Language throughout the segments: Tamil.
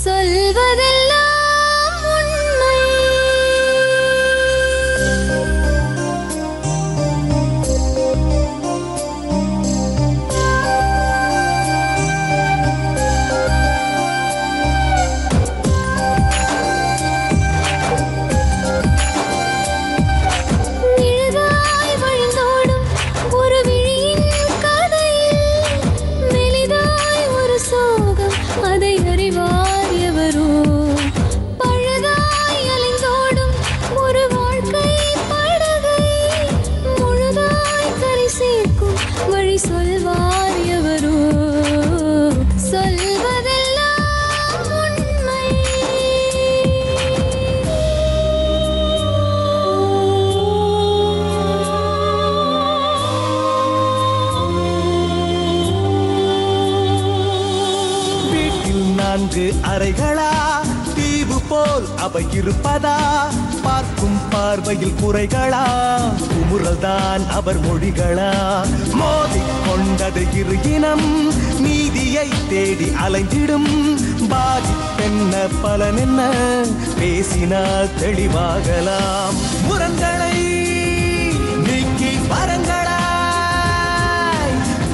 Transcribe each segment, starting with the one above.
சொல்வதெல்லாம் உண்மை. நிழலாய் வழிந்தோடும் ஒரு விழியின் கதையில் மெலிதாய் ஒரு சோகம், அதை அறிவார் எவரோ. பழுதாய் அலைந்தோடும் ஒரு வாழ்க்கை படகை முழுதாய் கரை சேர்க்கும் வழி சொல்வார் எவரோ. சொல்வதெல்லாம் உண்மை. வீட்டில் 4 அறைகளா, தீவு போல் அவை இருப்பதா? பார்க்கும் பார்வையில் குறைகளா, குமுறல்தான் அவர் மொழிகளா? மோதிக் கொண்டது இரு இனம், நீதியை தேடி அலைந்திடும். பாதிப்பென்ன பலன் என்ன, பேசினால் தெளிவாகலாம். முரண்களை நீக்கி வரங்களாய்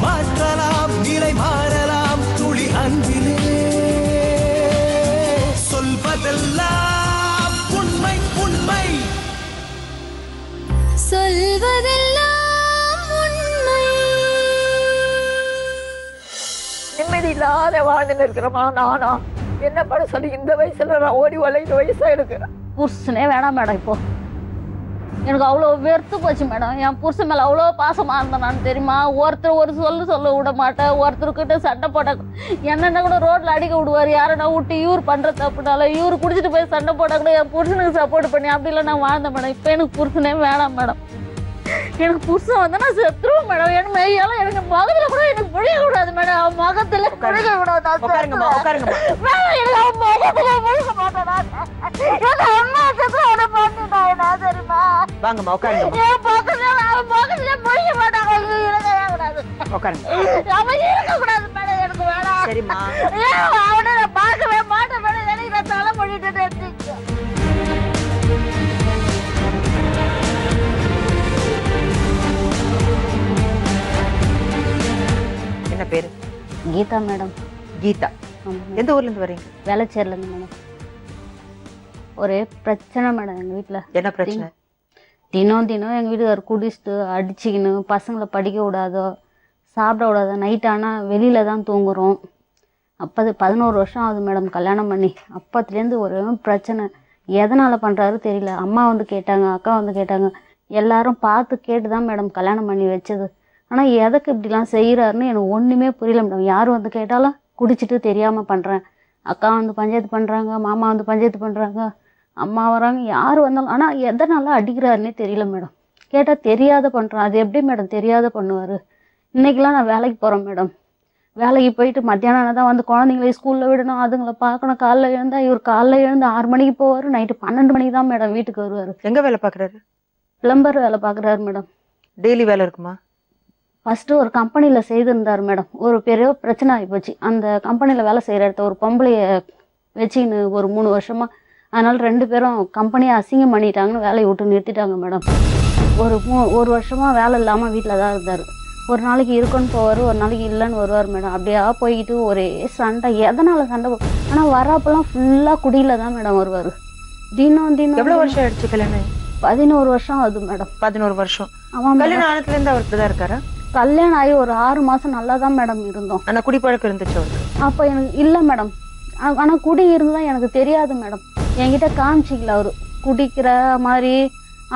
மாற்றலாம், நிலை மாறலாம் துளி அன்பிலே. சொல்வதெல்லாம் உண்மை உண்மை. சொல்வதெல்லாம் உண்மை. நிம்மதி இல்லாத வாழ்ந்துன்னு இருக்கிறோமா நானா? என்ன பண்ண சொல்லி இந்த வயசுல நான் ஓடி வளைந்த வயசா இருக்கு. புருஷனே வேணாம் மேடம். இப்போ எனக்கு அவ்வளோ வெறுத்து போச்சு மேடம். என் புருஷன் மேலே அவ்வளோ பாசமாக இருந்தேன் நான், தெரியுமா? ஒருத்தர் ஒரு சொல்ல விட மாட்டேன், ஒருத்தருக்கிட்ட சண்டை போட என்னென்ன கூட ரோட்டில் அடிக்க விடுவார். யாரன்னா விட்டு இவர் பண்ணுற தப்புனால இவர் குடிச்சிட்டு போய் சண்டை போட கூட என் புருஷனுக்கு சப்போர்ட் பண்ணி அப்படிலாம் நான் வாழ்ந்தேன் மேடம். இப்போ எனக்கு புருஷனே வேணாம் மேடம். எனக்கு புருஷன் வந்து நான் செத்துருவேன் மேடம். எனக்கு மெய்யாலும் எனக்கு முகத்துல கூட எனக்கு புழியக்கூடாது மேடம். அவன் முகத்துல புழிக்க கூடாது. உட்காருங்கம்மா, உட்காருங்கம்மா. எனக்கு அவன் முகத்துல புழிக்க மாட்டேன். எங்க அம்மா செத்து அவனை பார்த்துட்டான் என்ன தெரியுமா? வாங்கம்மா உட்காருங்கம்மா. என் பக்கத்துல அவன் முகத்துல புழிக்க மாட்டாங்க. இருக்கவே கூடாது. உட்காருங்க. அவன் இருக்கக்கூடாது மேடம். எனக்கு வேணாம். சரிம்மா. அவனை நான் பார்க்கவே மாட்டேன் மேடம். எனக்கு நான் தலை பண்ணிட்டு என்ன பேரு? கீதா மேடம். கீதா. எந்த ஊர்ல இருந்து வரீங்க? வேளச்சேரிலேருந்து மேடம். ஒரே பிரச்சனை மேடம் எங்கள் வீட்டில். என்ன பிரச்சனை? தினம் எங்கள் வீட்டுக்காரர் குடிச்சிட்டு அடிச்சுக்கின்னு பசங்களை படிக்க விடாதோ, சாப்பிட விடாதோ. நைட் ஆனால் வெளியில தான் தூங்குறோம். அப்போ 11 வருஷம் ஆகுது மேடம் கல்யாணம் பண்ணி. அப்பத்துலேருந்து ஒரே பிரச்சனை. எதனால் பண்ணுறாரு தெரியல. அம்மா வந்து கேட்டாங்க, அக்கா வந்து கேட்டாங்க, எல்லாரும் பார்த்து கேட்டு தான் மேடம் கல்யாணம் பண்ணி வச்சது. ஆனால் எதுக்கு இப்படிலாம் செய்கிறாருன்னு எனக்கு ஒன்றுமே புரியல மேடம். யார் வந்து கேட்டாலும் குடிச்சிட்டு தெரியாமல் பண்ணுறேன், அக்கா வந்து பஞ்சாயத்து பண்ணுறாங்க, மாமா வந்து பஞ்சாயத்து பண்ணுறாங்க, அம்மா வராங்க, யார் வந்தாலும். ஆனால் எதனால அடிக்கிறாருன்னே தெரியல மேடம். கேட்டால் தெரியாத பண்ணுறேன். அது எப்படி மேடம் தெரியாத பண்ணுவார்? இன்றைக்கெலாம் நான் வேலைக்கு போகிறேன் மேடம். வேலைக்கு போயிட்டு மத்தியானம் தான் வந்து குழந்தைங்கள ஸ்கூலில் விடணும், அதுங்களை பார்க்கணும். காலைல எழுந்தால் இவர் காலைல எழுந்து 6 மணிக்கு போவார், நைட்டு 12 மணிக்கு தான் மேடம் வீட்டுக்கு வருவார். எங்க வேலை பார்க்குறாரு? பிளம்பர் வேலை பார்க்குறாரு மேடம். டெய்லி வேலை இருக்குமா? ஃபஸ்ட்டு ஒரு கம்பெனியில் செய்திருந்தார் மேடம். ஒரு பெரிய பிரச்சனை ஆகிப்போச்சு. அந்த கம்பெனியில் வேலை செய்கிற இடத்த ஒரு பொம்பளையை வச்சுக்கின்னு ஒரு 3 வருஷமாக. அதனால் 2 பேரும் கம்பெனியை அசிங்கம் பண்ணிட்டாங்கன்னு வேலையை விட்டு நிறுத்திட்டாங்க மேடம். ஒரு வருஷமாக வேலை இல்லாமல் வீட்டில் தான் இருந்தார். ஒரு நாளைக்கு இருக்குன்னு போவார், ஒரு நாளைக்கு இல்லைன்னு வருவார் மேடம். அப்படியே போய்கிட்டு ஒரே சண்டை. எதனால் சண்டை? ஆனால் வராப்பெல்லாம் ஃபுல்லாக குடியில் தான் மேடம் வருவார். தினம் எவ்வளோ வருஷம் ஆயிடுச்சு கல்யாணம்? 11 வருஷம் ஆகுது மேடம். 11 வருஷம். ஆமாம். கல்யாணம் ஆனதுலேருந்து அவர் இப்படி தான் இருக்காரா? கல்யாணம் ஆகி ஒரு 6 மாதம் நல்லா தான் மேடம் இருந்தோம். ஆனால் குடிப்பழக்கம் இருந்துச்சு அவருக்கு? அப்போ எனக்கு இல்லை மேடம். ஆனால் குடி இருந்தால் எனக்கு தெரியாது மேடம். என்கிட்ட காமிச்சிக்கல. அவர் குடிக்கிற மாதிரி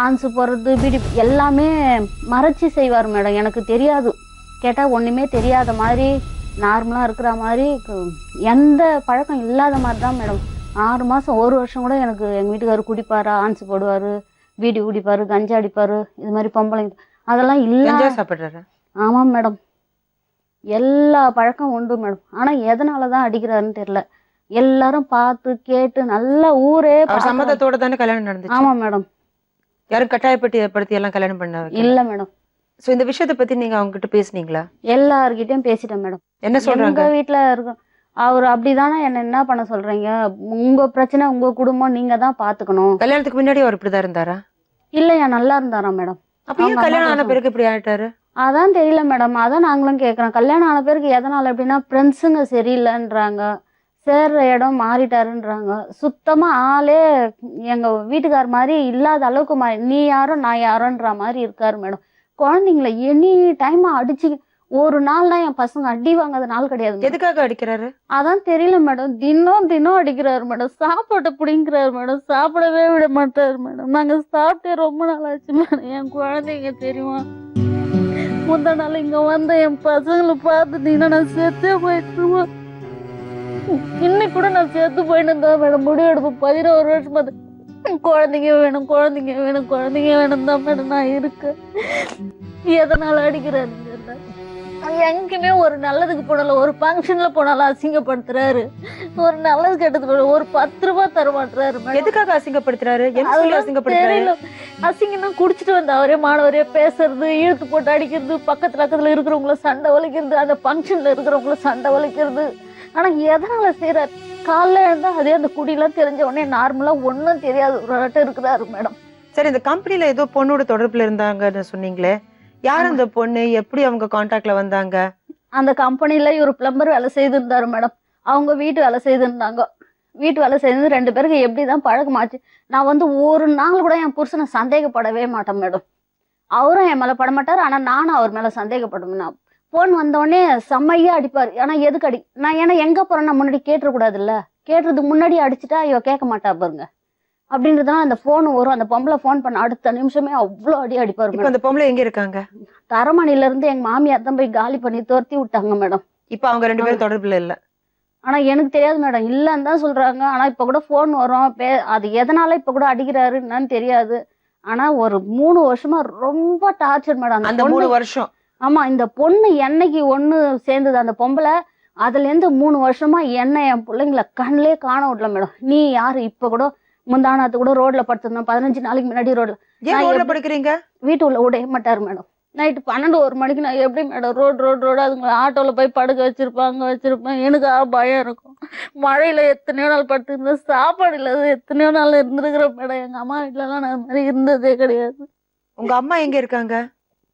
ஆன்சு போடுறது, பீடி எல்லாமே மறைச்சி செய்வார் மேடம். எனக்கு தெரியாது. கேட்டால் ஒன்றுமே தெரியாத மாதிரி நார்மலாக இருக்கிற மாதிரி, எந்த பழக்கம் இல்லாத மாதிரி தான் மேடம். 6 மாதம் 1 வருஷம் கூட எனக்கு எங்கள் வீட்டுக்காரர் குடிப்பாரா, ஆன்சு போடுவார், பீடி குடிப்பார், கஞ்சா அடிப்பார், இது மாதிரி பொம்பளைங்க அதெல்லாம் இல்லை. சாப்பிட்றாரு? ஆமாம் மேடம். எல்லா பழக்கம் உண்டு மேடம். ஆனால் எதனால தான் அடிக்கிறாருன்னு தெரியல. எல்லாரும் பார்த்து கேட்டு நல்லா ஊரே சம்மதத்தோட தானே கல்யாணம் நடந்துச்சு? ஆமாம் மேடம். யாரும் கட்டாயப்படுத்தி எல்லாம் கல்யாணம் பண்ண இல்லை மேடம். ஸோ இந்த விஷயத்தை பத்தி நீங்க அவங்க கிட்ட பேசுனீங்களா? எல்லார்கிட்டயும் பேசிட்டேன் மேடம். என்ன சொல்றாங்க? எங்க வீட்டுல இருக்கும் அவர் அப்படிதானே என்ன பண்ண சொல்றீங்க? உங்க பிரச்சனை உங்க குடும்பம், நீங்க தான் பாத்துக்கணும். கல்யாணத்துக்கு முன்னாடி அவர் இப்படிதான் இருந்தாரா? இல்லையா, நல்லா இருந்தாராம் மேடம். அப்ப ஏன் கல்யாணம் ஆன பிறகு இப்படி ஆயிட்டாரு? அதான் தெரியல மேடம். அதான் நாங்களும் கேட்குறோம். கல்யாணம் ஆன பிறகு எதனால அப்படின்னா ஃப்ரெண்ட்ஸுங்க சரியில்லைன்றாங்க, சேர்ற இடம் மாறிட்டாருன்றாங்க. சுத்தமா ஆளே எங்க வீட்டுக்கார் மாதிரி இல்லாத அளவுக்கு நீ யாரோ நான் யாரோன்ற மாதிரி இருக்காரு மேடம். குழந்தைங்கள எனி டைம் அடிச்சு, ஒரு நாள்னா என் பசங்க அடி வாங்காத நாள் கிடையாது madam. எதுக்காக அடிக்கிறாரு? அதான் தெரியல மேடம். தினம் தினம் அடிக்கிறாரு மேடம். சாப்பாட்டை பிடிங்கிறாரு மேடம். சாப்பிடவே விட மாட்டாரு மேடம். நாங்க சாப்பிட்டே ரொம்ப நாள் ஆச்சு மேடம். என் குழந்தைங்க தெரியுமா, முந்தா நாள் இங்க வந்த என் பசங்களை பார்த்துட்டீங்கன்னா நான் செத்தே போயிட்டுருவேன். இன்னைக்கு கூட நான் செத்து போயிட்டு தான் மேடம் முடிவெடுப்பு. 11 வருஷம் பார்த்து குழந்தைங்க வேணும் குழந்தைங்க வேணும் குழந்தைங்க வேணும் தான் மேடம் நான் இருக்கேன். எதனால அடிக்கிறாருங்க? எங்கேயுமே ஒரு நல்லதுக்கு போனாலும், ஒரு ஃபங்க்ஷன்ல போனாலும் அசிங்கப்படுத்துறாரு. ஒரு நல்லது கெட்டதுக்கு ஒரு 10 ரூபாய் தர மாட்டாரு. எதுக்காக அசிங்கப்படுத்துறாரு? என்ன சொல்லி அசிங்கப்படுத்துறாரு? தெரியல. அசிங்கம்னா குடிச்சிட்டு வந்து அவரே மாணவரே பேசுறது, இழுத்து போட்டு அடிக்கிறது, பக்கத்துல இருக்கிறவங்கள சண்டை வலிக்கிறது, அந்த ஃபங்க்ஷன்ல இருக்கிறவங்கள சண்டை வலிக்கிறது. ஆனா எதனால செய்யறாரு? காலைல இருந்தா அதே அந்த குடியெல்லாம் தெரிஞ்ச உடனே நார்மலா ஒன்னும் தெரியாது ஒரு ஆட்டம் இருக்கிறாரு மேடம். சரி, இந்த கம்பெனில ஏதோ பொண்ணோட தொடர்புல இருந்தாங்கன்னு சொன்னீங்களே, யார் அந்த பொண்ணு? எப்படி அவங்க கான்டாக்ட்ல வந்தாங்க? அந்த கம்பெனில ஒரு பிளம்பர் வேலை செய்திருந்தாரு மேடம். அவங்க வீட்டு வேலை செய்திருந்தாங்க. வீட்டு வேலை செய்து 2 பேருக்கு எப்படிதான் பழக்கமாச்சு. நான் வந்து ஒரு நாள் கூட என் புருஷனை சந்தேகப்படவே மாட்டேன் மேடம். அவரும் என் மேல படமாட்டாரு, ஆனா நானும் அவர் மேல சந்தேகப்படுவேன். போன் வந்தோடனே செம்மையா அடிப்பாரு. ஆனா எதுக்கு அடி? நான் ஏன்னா எங்க போறேன்னா முன்னாடி கேட்டுறக்கூடாது இல்ல, கேட்டுறதுக்கு முன்னாடி அடிச்சுட்டா இவ கேட்க மாட்டா பாருங்க அப்படின்றதுனால அந்த போன் வரும். அந்த பொம்பளை போன் பண்ண அடுத்த நிமிஷமே அவ்வளோ அடி அடிப்பாரு. இப்ப அந்த பொம்பளை எங்க இருக்காங்க? தரமணில இருந்து எங்க மாமியார் தான் போய் காலி பண்ணி துரத்தி விட்டாங்க மேடம். இப்ப அவங்க 2 பேரும் தொடர்புல இல்ல. ஆனா எனக்கு தெரியாது மேடம், இல்லன்னு தான் சொல்றாங்க. ஆனா இப்ப கூட போன் வரும். அது எதனால இப்ப கூட அடிக்கிறாரு என்னன்னு தெரியாது. ஆனா ஒரு 3 வருஷமா ரொம்ப டார்ச்சர் மேடம். அந்த 3 வருஷம். ஆமா, இந்த பொண்ணு என்னைக்கு ஒண்ணு சேர்ந்தது அந்த பொம்பளை, அதுல இருந்து 3 வருஷமா என்ன என் பிள்ளைங்களை கண்ணிலே காண விடல மேடம். நீ யாரு? இப்ப கூட முந்தானத்து கூட ரோட்ல படுத்திருந்தோம் 15 நாளைக்கு முன்னாடி ரோட்ல. ஏன் ரோட்ல படுக்கிறீங்க? வீட்டு உள்ள விடவே மாட்டாரு மேடம். நைட்டு 12-1 மணிக்கு நான் எப்படி மேடம் ரோடு அதுங்க ஆட்டோல போய் படுக்க வச்சிருப்பேன். எனக்கு பயம் இருக்கும். மழையில எத்தனையோ நாள் படுத்துருந்தேன். சாப்பாடு இல்லாத எத்தனையோ நாள் இருந்திருக்கிறேன் மேடம். எங்க அம்மா வீட்டுல எல்லாம் நான் மாதிரி இருந்ததே கிடையாது. உங்க அம்மா எங்க இருக்காங்க?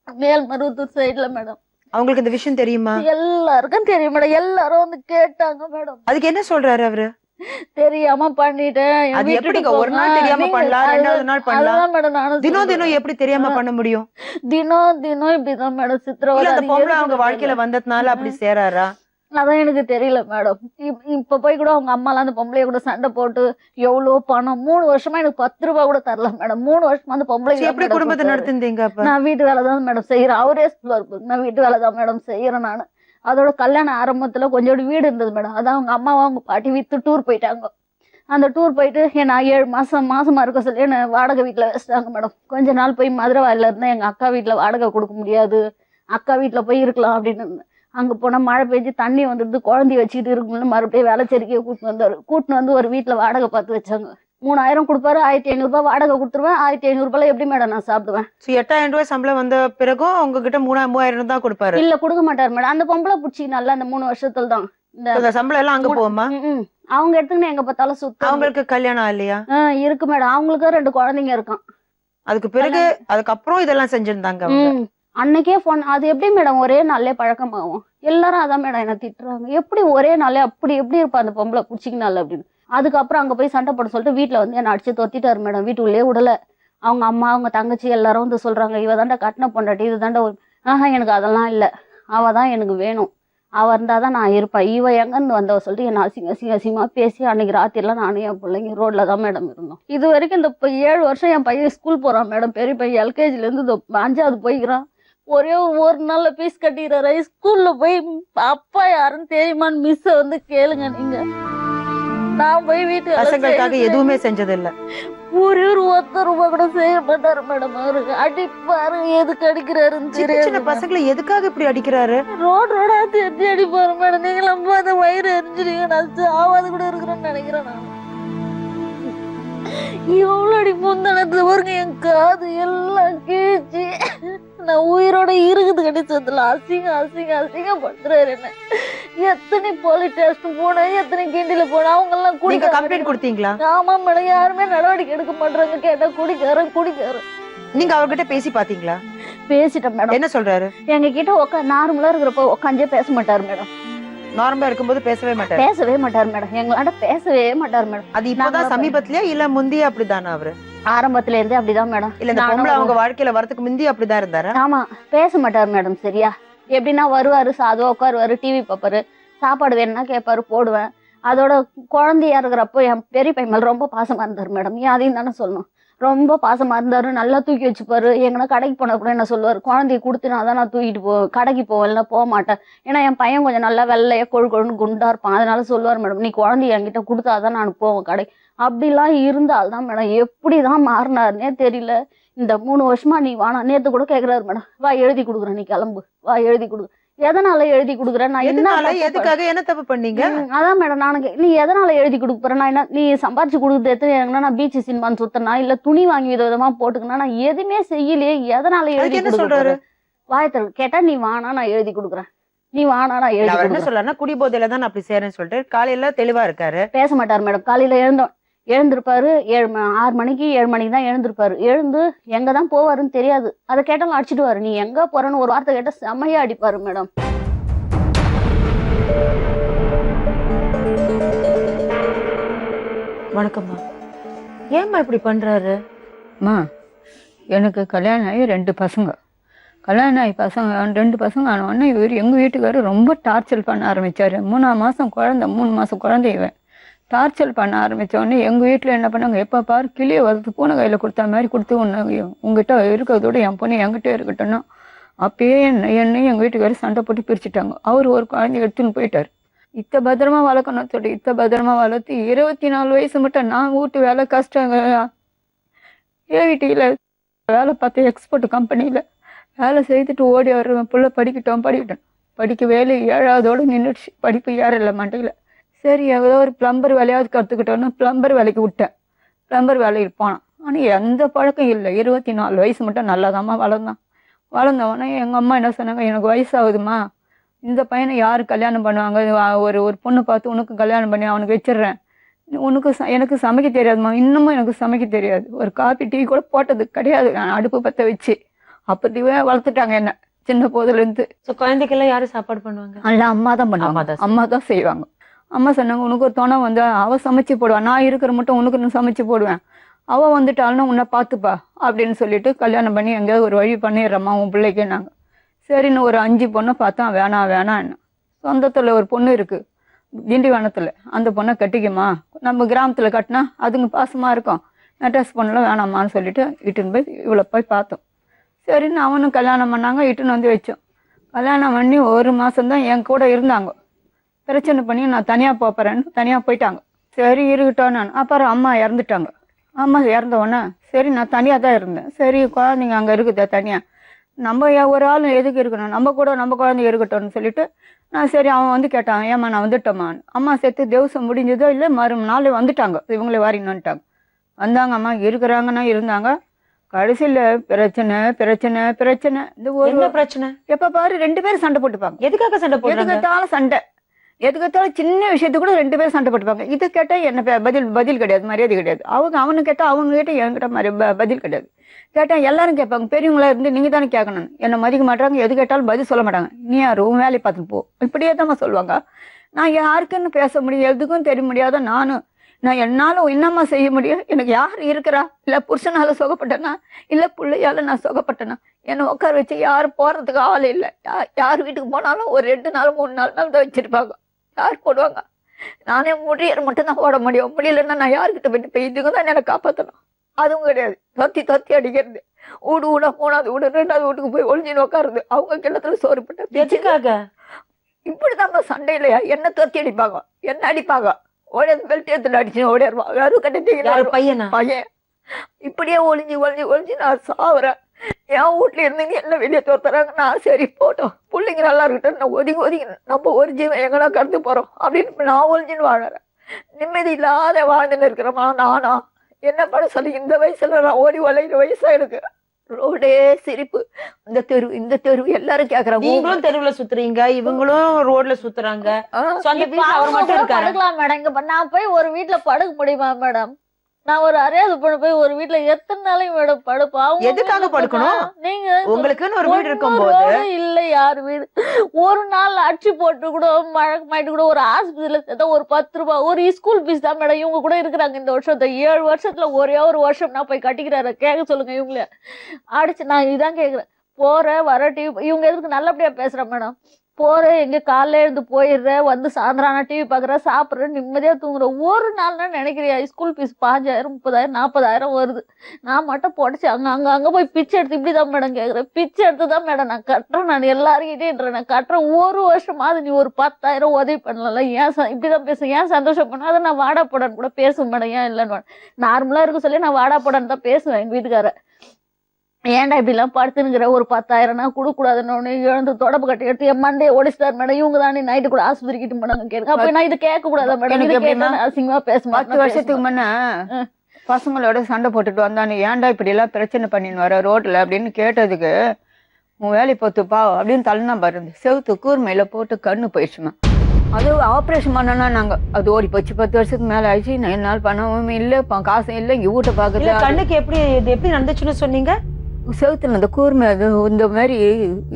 மேல்மருவத்தூர் சைட்ல மேடம். அவங்களுக்கு இந்த விஷயம் தெரியுமா? எல்லாருக்கும் தெரியும் மேடம். எல்லாரும் வந்து கேட்டாங்க மேடம். அதுக்கு என்ன சொல்றாரு அவரு? தெரியாம பண்ணிட்டேன். அது எப்படிங்க ஒரு நாள் தெரியாம பண்ணலாம், 2வது நாள் பண்ணலாம் மேடம். நானும் தினம் எப்படி தெரியாம பண்ண முடியும்? தினம் இப்படிதான் மேடம் சித்திரவதை. அந்த பொம்பளை அவங்க வாழ்க்கையில வந்ததுனால அப்படி சேராரா? அதான் எனக்கு தெரியல மேடம். இப்ப போய் கூட அவங்க அம்மாலாம் அந்த பொம்பளைய கூட சண்டை போட்டு எவ்வளவு பணம் 3 வருஷமா எனக்கு 10 ரூபாய் கூட தரல மேடம். 3 வருஷமா அந்த பொம்பளை எப்படி குடும்பத்தை நடத்துந்தீங்க? அப்ப நான் வீட்டு வேலை தான் மேடம் செய்யறேன். அவரே சொல்லுவாரு, நான் வீட்டு வேலை தான் மேடம் செய்யறேன். நானு அதோட கல்யாண ஆரம்பத்துல கொஞ்சோட வீடு இருந்தது மேடம். அதான் அவங்க அம்மாவும் அவங்க பாட்டி வித்து டூர் போயிட்டாங்க. அந்த டூர் போயிட்டு நான் 7 மாசமா இருக்க சொல்லி என்ன வாடகை வீட்டுல வச்சுட்டாங்க மேடம். கொஞ்ச நாள் போய் மதுரவாயில இருந்தா எங்க அக்கா வீட்டுல வாடகை கொடுக்க முடியாது, அக்கா வீட்டுல போய் இருக்கலாம் அப்படின்னு இருந்தேன். அங்க போனா மழை பெஞ்சு தண்ணி வந்துடுது, குழந்தைய வச்சுக்கிட்டு இருக்கும்போது மறுபடியும் வேலைச்சேரிக்கையை கூட்டின்னு வந்து ஒரு வீட்டுல வாடகை பார்த்து வச்சாங்க. 3000 கொடுப்பாரு, 1500 ரூபாய் வாடகை கொடுத்துருவேன். 1500 ரூபாய் எப்படி மேடம் நான் சாப்பிடுவேன்? 8000 ரூபாய் சம்பளம் வந்த பிறகும் உங்ககிட்ட 3000 தான் கொடுப்பாரு? இல்ல கொடுக்க மாட்டாரு மேடம். அந்த பொம்பளை பிடிச்சிக்கனால அந்த 3 வருஷத்துல தான் இந்த சம்பளம் எல்லாம் அங்க போகுமா? அவங்க எடுத்துக்கின்னு எங்க பார்த்தாலும் சுத்தம். அவங்களுக்கு கல்யாணம் இல்லையா? இருக்கு மேடம். அவங்களுக்கு 2 குழந்தைங்க இருக்கான். அதுக்கப்புறம் இதெல்லாம் செஞ்சிருந்தாங்க. அன்னைக்கே போன். அது எப்படி மேடம் ஒரே நாளே பழக்கமாகும்? எல்லாரும் அதான் மேடம் என்ன திட்டுறாங்க. எப்படி ஒரே நாளே அப்படி எப்படி இருப்பா அந்த பொம்பளை பிடிச்சிக்கனால அப்படின்னு. அதுக்கப்புறம் அங்க போய் சண்டை போட சொல்லிட்டு வீட்டுல வந்து என்ன அடிச்சு தொத்திட்டாரு மேடம். வீட்டுக்குள்ளே விடல. அவங்க அம்மா அவங்க தங்கச்சி எல்லாரும் வந்து சொல்றாங்க, இவ தாண்டா கட்டின பொண்டாட்டி, இது தாண்டா. எனக்கு அதெல்லாம் இல்ல, அவ தான் எனக்கு வேணும், அவ இருந்தாதான் நான் இருப்பேன். இவ எங்கன்னு வந்தவ சொல்லிட்டு என்ன அசிங்கமா பேசி அன்னைக்கு ராத்திரிலாம் நானும் என் பிள்ளைங்க ரோட்ல தான் மேடம் இருந்தோம். இது வரைக்கும் இந்த 7 வருஷம் என் பையன் ஸ்கூல் போறான் மேடம். பெரிய பையன் LKGல இருந்து 5வது போய்க்கிறான். ஒரே ஒரு நாள்ல பீஸ் கட்டிக்கிறாரு. ஸ்கூல்ல போய் அப்பா யாருன்னு தெரியுமான்னு மிஸ் வந்து கேளுங்க நீங்க. நான் போய் வீட்டு பசங்களுக்காக எதுவுமே செஞ்சது இல்ல. ஒரே ஒரு 10 ரூபாய் கூட செய்ய மாட்டாரு மேடம். அவருக்கு அடிப்பாரு. எதுக்கு அடிக்கிறாருன்னு தெரியாது. சின்ன பசங்களை எதுக்காக இப்படி அடிக்கிறாரு? ரோடா தெரிஞ்சு அடிப்பாரு மேடம். நீங்க அந்த வயிறு எரிஞ்சிருங்க. நான் சாவாது கூட இருக்கிறேன்னு நினைக்கிறேன். நான் எவ்வளவு அடி முந்தனத்துல பாருங்க. என் காது எல்லாம் கீழ்ச்சி. நான் உயிரோட இருக்குது கிடைச்சதுல அசிங்கம் பண்றாரு என்ன. எத்தனை போலீஸ் ஸ்டேஷன் போனேன், எத்தனை கிண்டில போனேன், அவங்க எல்லாம் நீங்க குடிக்க கம்ப்ளைண்ட் கொடுத்தீங்களா? ஆமா மேடம், யாருமே நடவடிக்கை எடுக்க மாட்டாங்க. கேட்டா குடிக்காரன். நீங்க அவர்கிட்ட பேசி பாத்தீங்களா? பேசிட்டேன் மேடம். என்ன சொல்றாரு? எங்க கிட்ட நார்மலா இருக்கிறப்ப உட்காந்தே பேச மாட்டாரு மேடம். நார்மலா இருக்கும்போது பேசவே மாட்டாரு மேடம். எங்களாண்ட பேசவே மாட்டாரு மேடம். அது இப்பதான் சமீபத்திலயா இல்ல முந்தைய அப்படிதானா அவரு? ஆரம்பத்துல இருந்தே அப்படிதான் மேடம். இல்ல இந்த பொம்பளை அவங்க வாழ்க்கையில வரதுக்கு முந்தி அப்படிதான் இருந்தாரா? ஆமா, பேச மாட்டாரு மேடம். சரியா, எப்படின்னா வருவாரு, சாதுவா உட்காருவாரு, டிவி பாப்பாரு, சாப்பாடு வேணும்னா கேட்பாரு, போடுவேன். அதோட குழந்தையா இருக்கிறப்போ என் பெரிய பையன் மேல ரொம்ப பாசமா இருந்தாரு மேடம். ஏன் அதையும் தானே சொல்லணும். ரொம்ப பாசமா இருந்தாரு, நல்லா தூக்கி வச்சுப்பாரு. எங்கன்னா கடைக்கு போனா கூட என்ன சொல்லுவாரு, குழந்தைய கொடுத்து நான் தான் நான் தூக்கிட்டு கடைக்கு போவேன்ல, போக மாட்டேன். ஏன்னா என் பையன் கொஞ்சம் நல்லா வெள்ளையா கொழுன்னு குண்டா இருப்பான். அதனால சொல்லுவார் மேடம், நீ குழந்தைய என்கிட்ட கொடுத்தாதான் நான் போவேன் கடை. அப்படிலாம் இருந்தால்தான் மேடம் எப்படிதான் மாறினாருன்னே தெரியல. இந்த 3 வருஷமா நீ வானா, நேத்து கூட கேக்குறாரு மேடம், வா எழுதி கொடுக்குறேன், நீ கிளம்பு, வா எழுதி கொடுக்குறேன். எதனால எழுதி கொடுக்குறேன் நான்? எதுக்காக என்ன தப்பு பண்ணீங்க? அதான் மேடம், நானுக்கு நீ எதனால எழுதி கொடுக்குறேன்? நான் என்ன, நீ சம்பாரிச்சு கொடுக்குறது எத்தனை, நான் பீச் சினிமான்னு சுத்தனா இல்ல துணி வாங்கி விதமா போட்டுக்கனா? நான் எதுவுமே செய்யலையே, எதனால எழுதி கொடுக்குறாரு? வாயத்தல் கேட்டா நீ வானா நான் எழுதி கொடுக்குறேன், நீ வானா நான் எழுதி கொடுக்குறேன். என்ன சொல்லனா, குடி போதையில தான் அப்படி செய்யறேன்னு சொல்லிட்டு காலையில தெளிவா இருக்காரு, பேச மாட்டாரு மேடம். காலையில எழுந்திருப்பாரு 6 மணிக்கு 7 மணிக்கு தான் எழுந்திருப்பாரு. எழுந்து எங்க தான் போவாருன்னு தெரியாது. அதை கேட்டாலும் அடிச்சுடுவாரு. நீ எங்க போறன்னு ஒரு வார்த்தை கேட்டா செம்மையா அடிப்பாரு மேடம். வணக்கம்மா. ஏம்மா இப்படி பண்றாரு? அம்மா, எனக்கு கல்யாணம் ஆகி 2 பசங்க. கல்யாணம் ஆகி 2 பசங்க ஆனவொடனே இவர் எங்கள் வீட்டுக்காரர் ரொம்ப டார்ச்சர் பண்ண ஆரம்பித்தார். 3ஆம் மாதம் குழந்தை, 3 மாதம் குழந்தை. இவன் டார்ச்சர் பண்ண ஆரம்பித்தோடனே எங்கள் வீட்டில் என்ன பண்ணாங்க, எப்போ பாரு கிளியை வளர்த்து பூனை கையில் கொடுத்த மாதிரி கொடுத்து உங்ககிட்ட இருக்கிறதோட என் பொண்ணு என்கிட்ட இருக்கட்டும்னா அப்பயே என்னையும் எங்கள் வீட்டுக்காரர் சண்டை போட்டு பிரிச்சுட்டாங்க. அவர் ஒரு குழந்தைய எடுத்துன்னு போயிட்டார். பத்திரமா வளர்க்கணும்னு சொல்லி பத்திரமா வளர்த்து 24 வயசு மட்டும் நான் வீட்டு வேலை கஷ்டம். ஏவிடியில் வேலை பார்த்து எக்ஸ்போர்ட் கம்பெனியில் வேலை செய்துட்டு ஓடி வருவேன். பிள்ளை படிக்கட்டும் படிக்க வேலை 7ஆவதோடு நின்றுடுச்சு. படிப்பு ஏறலை மண்டையில். சரி, ஏதோ ஒரு பிளம்பர் வேலையாவது கற்றுக்கிட்டோன்னு பிளம்பர் வேலைக்கு விட்டேன். பிளம்பர் வேலைக்கு போனான். ஆனால் எந்த பழக்கம் இல்லை. 24 வயசு மட்டும் நல்லாதாம்மா வளர்ந்தவொடனே எங்கள் அம்மா என்ன சொன்னாங்க, எனக்கு வயசாகுதுமா, இந்த பையனை யார் கல்யாணம் பண்ணுவாங்க, ஒரு பொண்ணு பார்த்து உனக்கு கல்யாணம் பண்ணி அவனுக்கு வச்சிடுறேன். எனக்கு சமைக்க தெரியாதுமா, இன்னமும் எனக்கு சமைக்க தெரியாது. ஒரு காபி டீ கூட போட்டது கிடையாது. நான் அடுப்பு பற்ற வச்சு அப்போதையே வளர்த்துட்டாங்க என்ன சின்ன போதுலேருந்து. குழந்தைக்கெல்லாம் யாரும் சாப்பாடு பண்ணுவாங்க? அல்ல, அம்மா தான் பண்ணுவாங்க. அம்மா தான் செய்வாங்க. அம்மா சொன்னாங்க, உனக்கு ஒரு துணை வந்து அவள் சமைச்சு போடுவான், நான் இருக்கிற மட்டும் உனக்கு நான் சமைச்சு போடுவேன், அவள் வந்துட்டாள்னா உன்னை பார்த்துப்பா அப்படின்னு சொல்லிட்டு கல்யாணம் பண்ணி எங்கேயாவது ஒரு வழி பண்ணிடுறம்மா உன் பிள்ளைக்கு. நாங்கள் சரின்னு ஒரு 5 பொண்ணை பார்த்தா வேணாம். சொந்தத்தில் ஒரு பொண்ணு இருக்குது திண்டிவனத்தில், அந்த பொண்ணை கட்டிக்குமா, நம்ம கிராமத்தில் கட்டினா அதுங்க பாசமாக இருக்கும், மெட்ராஸ் பொண்ணுலாம் வேணாமான்னு சொல்லிட்டு இட்டுன்னு போய் இவ்வளோ போய் பார்த்தோம். சரின்னு அவனும் கல்யாணம் பண்ணாங்க, இட்டுன்னு வந்து வச்சோம். கல்யாணம் பண்ணி 1 மாதம்தான் என் கூட இருந்தாங்க. பிரச்சனை பண்ணி நான் தனியாக போகிறேன்னு தனியாக போயிட்டாங்க. சரி இருக்கட்டும். நான் அப்புறம் அம்மா இறந்துட்டாங்க. அம்மா இறந்தவொடனே சரி நான் தனியாக தான் இருந்தேன். சரி குழந்தைங்க அங்கே இருக்குதா தனியாக, நம்ம ஒரு ஆள் எதுக்கு இருக்கணும், நம்ம கூட நம்ம குழந்தைங்க இருக்கட்டும்னு சொல்லிட்டு நான் சரி அவன் வந்து கேட்டான், ஏம்மா நான் வந்துட்டோம்மான்னு. அம்மா சேர்த்து திவசம் முடிஞ்சதோ இல்லை, மறுநாள் வந்துட்டாங்க. இவங்களே வாரிங்கன்னுட்டாங்க. வந்தாங்க, அம்மா இருக்கிறாங்கன்னா இருந்தாங்க. கடைசியில் பிரச்சனை. இந்த ஒரு பிரச்சனை எப்போ பாரு 2 பேரும் சண்டை போட்டுப்பாங்க. எதுக்காக சண்டை போட்டு? எதுக்கத்தாலும் சண்டை, எதுக்கத்தாலும் சின்ன விஷயத்துக்கு கூட 2 பேரும் சண்டை போட்டுப்பாங்க. இது கேட்டால் என்ன பதில் கிடையாது, மரியாதை கிடையாது. அவனு கேட்டால் அவங்க கிட்ட என்கிட்ட பதில் கிடையாது. கேட்டால் எல்லாரும் கேட்பாங்க, பெரியவங்களா இருந்து நீங்கள் தானே கேட்கணும், என்னை மதிக்க மாட்டாங்க, எது கேட்டாலும் பதில் சொல்ல மாட்டாங்க. நீ யார், உன் வேலையை பார்த்துட்டு போ, இப்படியே தான் சொல்லுவாங்க. நான் யாருக்குன்னு பேச முடியும், எதுக்கும் தெரிய முடியாத நான் என்னால என்னம்மா செய்ய முடியும்? எனக்கு யார் இருக்கிறா? இல்லை புருஷனால சுகப்பட்டேனா, இல்லை பிள்ளையால நான் சுகப்பட்டேனா? என்னை உட்கார வச்சு யாரும் போறதுக்கு ஆள் இல்லை. யார் வீட்டுக்கு போனாலும் ஒரு 2 நாள் 3 நாள் தான் வச்சிருப்பாங்க. யார் போடுவாங்க? நானே முடியற மட்டும் தான் போட முடியும். முடியலன்னா நான் யாருக்கிட்ட போய் இதுங்க தான் என்னை காப்பாற்றணும். அதுவும் கிடையாது. தொத்தி அடிக்கிறது, வீடு 3ஆவது வீடு 2ஆவது வீட்டுக்கு போய் ஒளிஞ்சின்னு உட்காருது. அவங்க கிணத்துல சோறு போட்ட எதுக்காக இப்படிதாங்க சண்டை இல்லையா? என்ன தொத்தி அடிப்பாங்க, என்ன அடிப்பாங்க, ஓடியாது பெல்ட் எடுத்துட்டு அடிச்சு ஓடிடுவான். யாரும் கட்டிட்டீங்க பையன். இப்படியே ஒளிஞ்சு நான் சாவுறேன். என் வீட்டுல இருந்து என்ன வெளியே தோத்துறாங்க. நான் சரி போட்டோம், பிள்ளைங்க நல்லா இருக்கட்டும், நான் ஒதுங்கி நம்ம ஒரு ஜீவன் எங்கன்னா கடந்து போறோம் அப்படின்னு நான் ஒளிஞ்சின்னு வாழறேன். நிம்மதி இல்லாத வாழ்ந்துன்னு இருக்கிறோமா நானா? என்ன பண்ண சொல்லி இந்த வயசுல நான் ஓடி வளைகிற வயசா இருக்கு. ரோடே சிரிப்பு. இந்த தெரு இந்த தெரு எல்லாரும் கேக்குறாங்க. நீங்களும் தெருவுல சுத்துறீங்க, இவங்களும் ரோட்ல சுத்துறாங்க. So, அந்த இப்ப வீட்டுல அவர் அவங்க மட்டும் கூட இருக்காரு. படுக்கலாம் மேடம். இங்க நான் போய் ஒரு வீட்டுல படுக்க முடியுமா மேடம்? நான் ஒரு அறியாத பொண்ணு போய் ஒரு வீட்டுல எத்தனை நாளைக்கு மேடம் படுப்பா? எதுக்காக படுக்கணும்? நீங்க உங்களுக்குன்னு ஒரு வீடு இருக்கும்போது ஒண்ணு இல்ல யார் வீடு. ஒரு நாள் அடிச்சு போட்டு கூட மழை கூட ஒரு ஆஸ்பத்திரியில சேர்த்தா ஒரு 10 ரூபாய் ஒரு ஸ்கூல் ஃபீஸ் தான் மேடம். இவங்க கூட இருக்கிறாங்க இந்த வருஷத்தை 7 வருஷத்துல ஒரே ஒரு வருஷம் நான் போய் கட்டிக்கிறாரு. கேட்க சொல்லுங்க இவங்கள அடிச்சு. நான் இதான் கேக்குறேன். போற வர டிவி இவங்க எதுக்கு நல்லபடியா பேசுறேன் மேடம். போறேன் எங்க காலைல இருந்து போயிடுறேன், வந்து சாயந்தரம் டிவி பாக்குறேன், சாப்பிடுறேன், நிம்மதியா தூங்குறேன். ஒரு நாள்னா நினைக்கிறியா ஸ்கூல் ஃபீஸ் 5000 30,000 40,000 வருது. நான் மட்டும் போட்டுச்சு அங்க போய் பிச்சை எடுத்து இப்படிதான் மேடம் கேக்குறேன். பிச்சை எடுத்துதான் மேடம் நான் கட்டுறேன். நான் எல்லாருக்கிட்டே நான் கட்டுறேன். ஒரு வருஷமாவது நீ ஒரு 10,000 உதவி பண்ணல. ஏன் இப்படிதான் பேசுறேன், ஏன் சந்தோஷம் பண்ண? அதை நான் வாடா போடான்னு கூட பேசுவேன் மேடம். ஏன் இல்லைன்னு நார்மலா இருக்க சொல்லி நான் வாடா போடான்னு தான் பேசுவேன் எங்க வீட்டுக்கார. ஏன்டா இப்படி எல்லாம் படுத்துனுங்கிற, ஒரு 10,000 கொடுக்க கூடாதுன்னு எழுந்து தொடப்பு கட்டி எடுத்து என் மண்டையை ஒடிச்சிட்டாரு மேடம். இவங்க தானே நைட்டு கூட ஆஸ்பத்திரிக்கிட்டு போனாங்க கேட்க. அப்ப நான் இது கேட்க கூடாதா மேடம்? இது கேட்டா அசிங்கமா பேச 10 வருஷத்துக்கு முன்ன பசங்களோட சண்டை போட்டுட்டு வந்தானே, ஏன்டா இப்படி எல்லாம் பிரச்சனை பண்ணின்னு வர ரோட்ல அப்படின்னு கேட்டதுக்கு, உன் வேலை பொத்துப்பா அப்படின்னு தள்ளினா பாருங்க, செவுத்து கூர்மையில போட்டு கண்ணு போயிடுச்சுமா. அது ஆப்ரேஷன் பண்ணனா நாங்க அது ஓடி போச்சு. 10 வருஷத்துக்கு மேல ஆயிடுச்சு. என்னால் பணமும் இல்ல, காசும் இல்ல. இங்க வீட்டை பாக்குறது கண்ணுக்கு எப்படி நடந்துச்சுன்னு சொன்னீங்க? செவுத்துல அந்த கூர்மை அது இந்த மாதிரி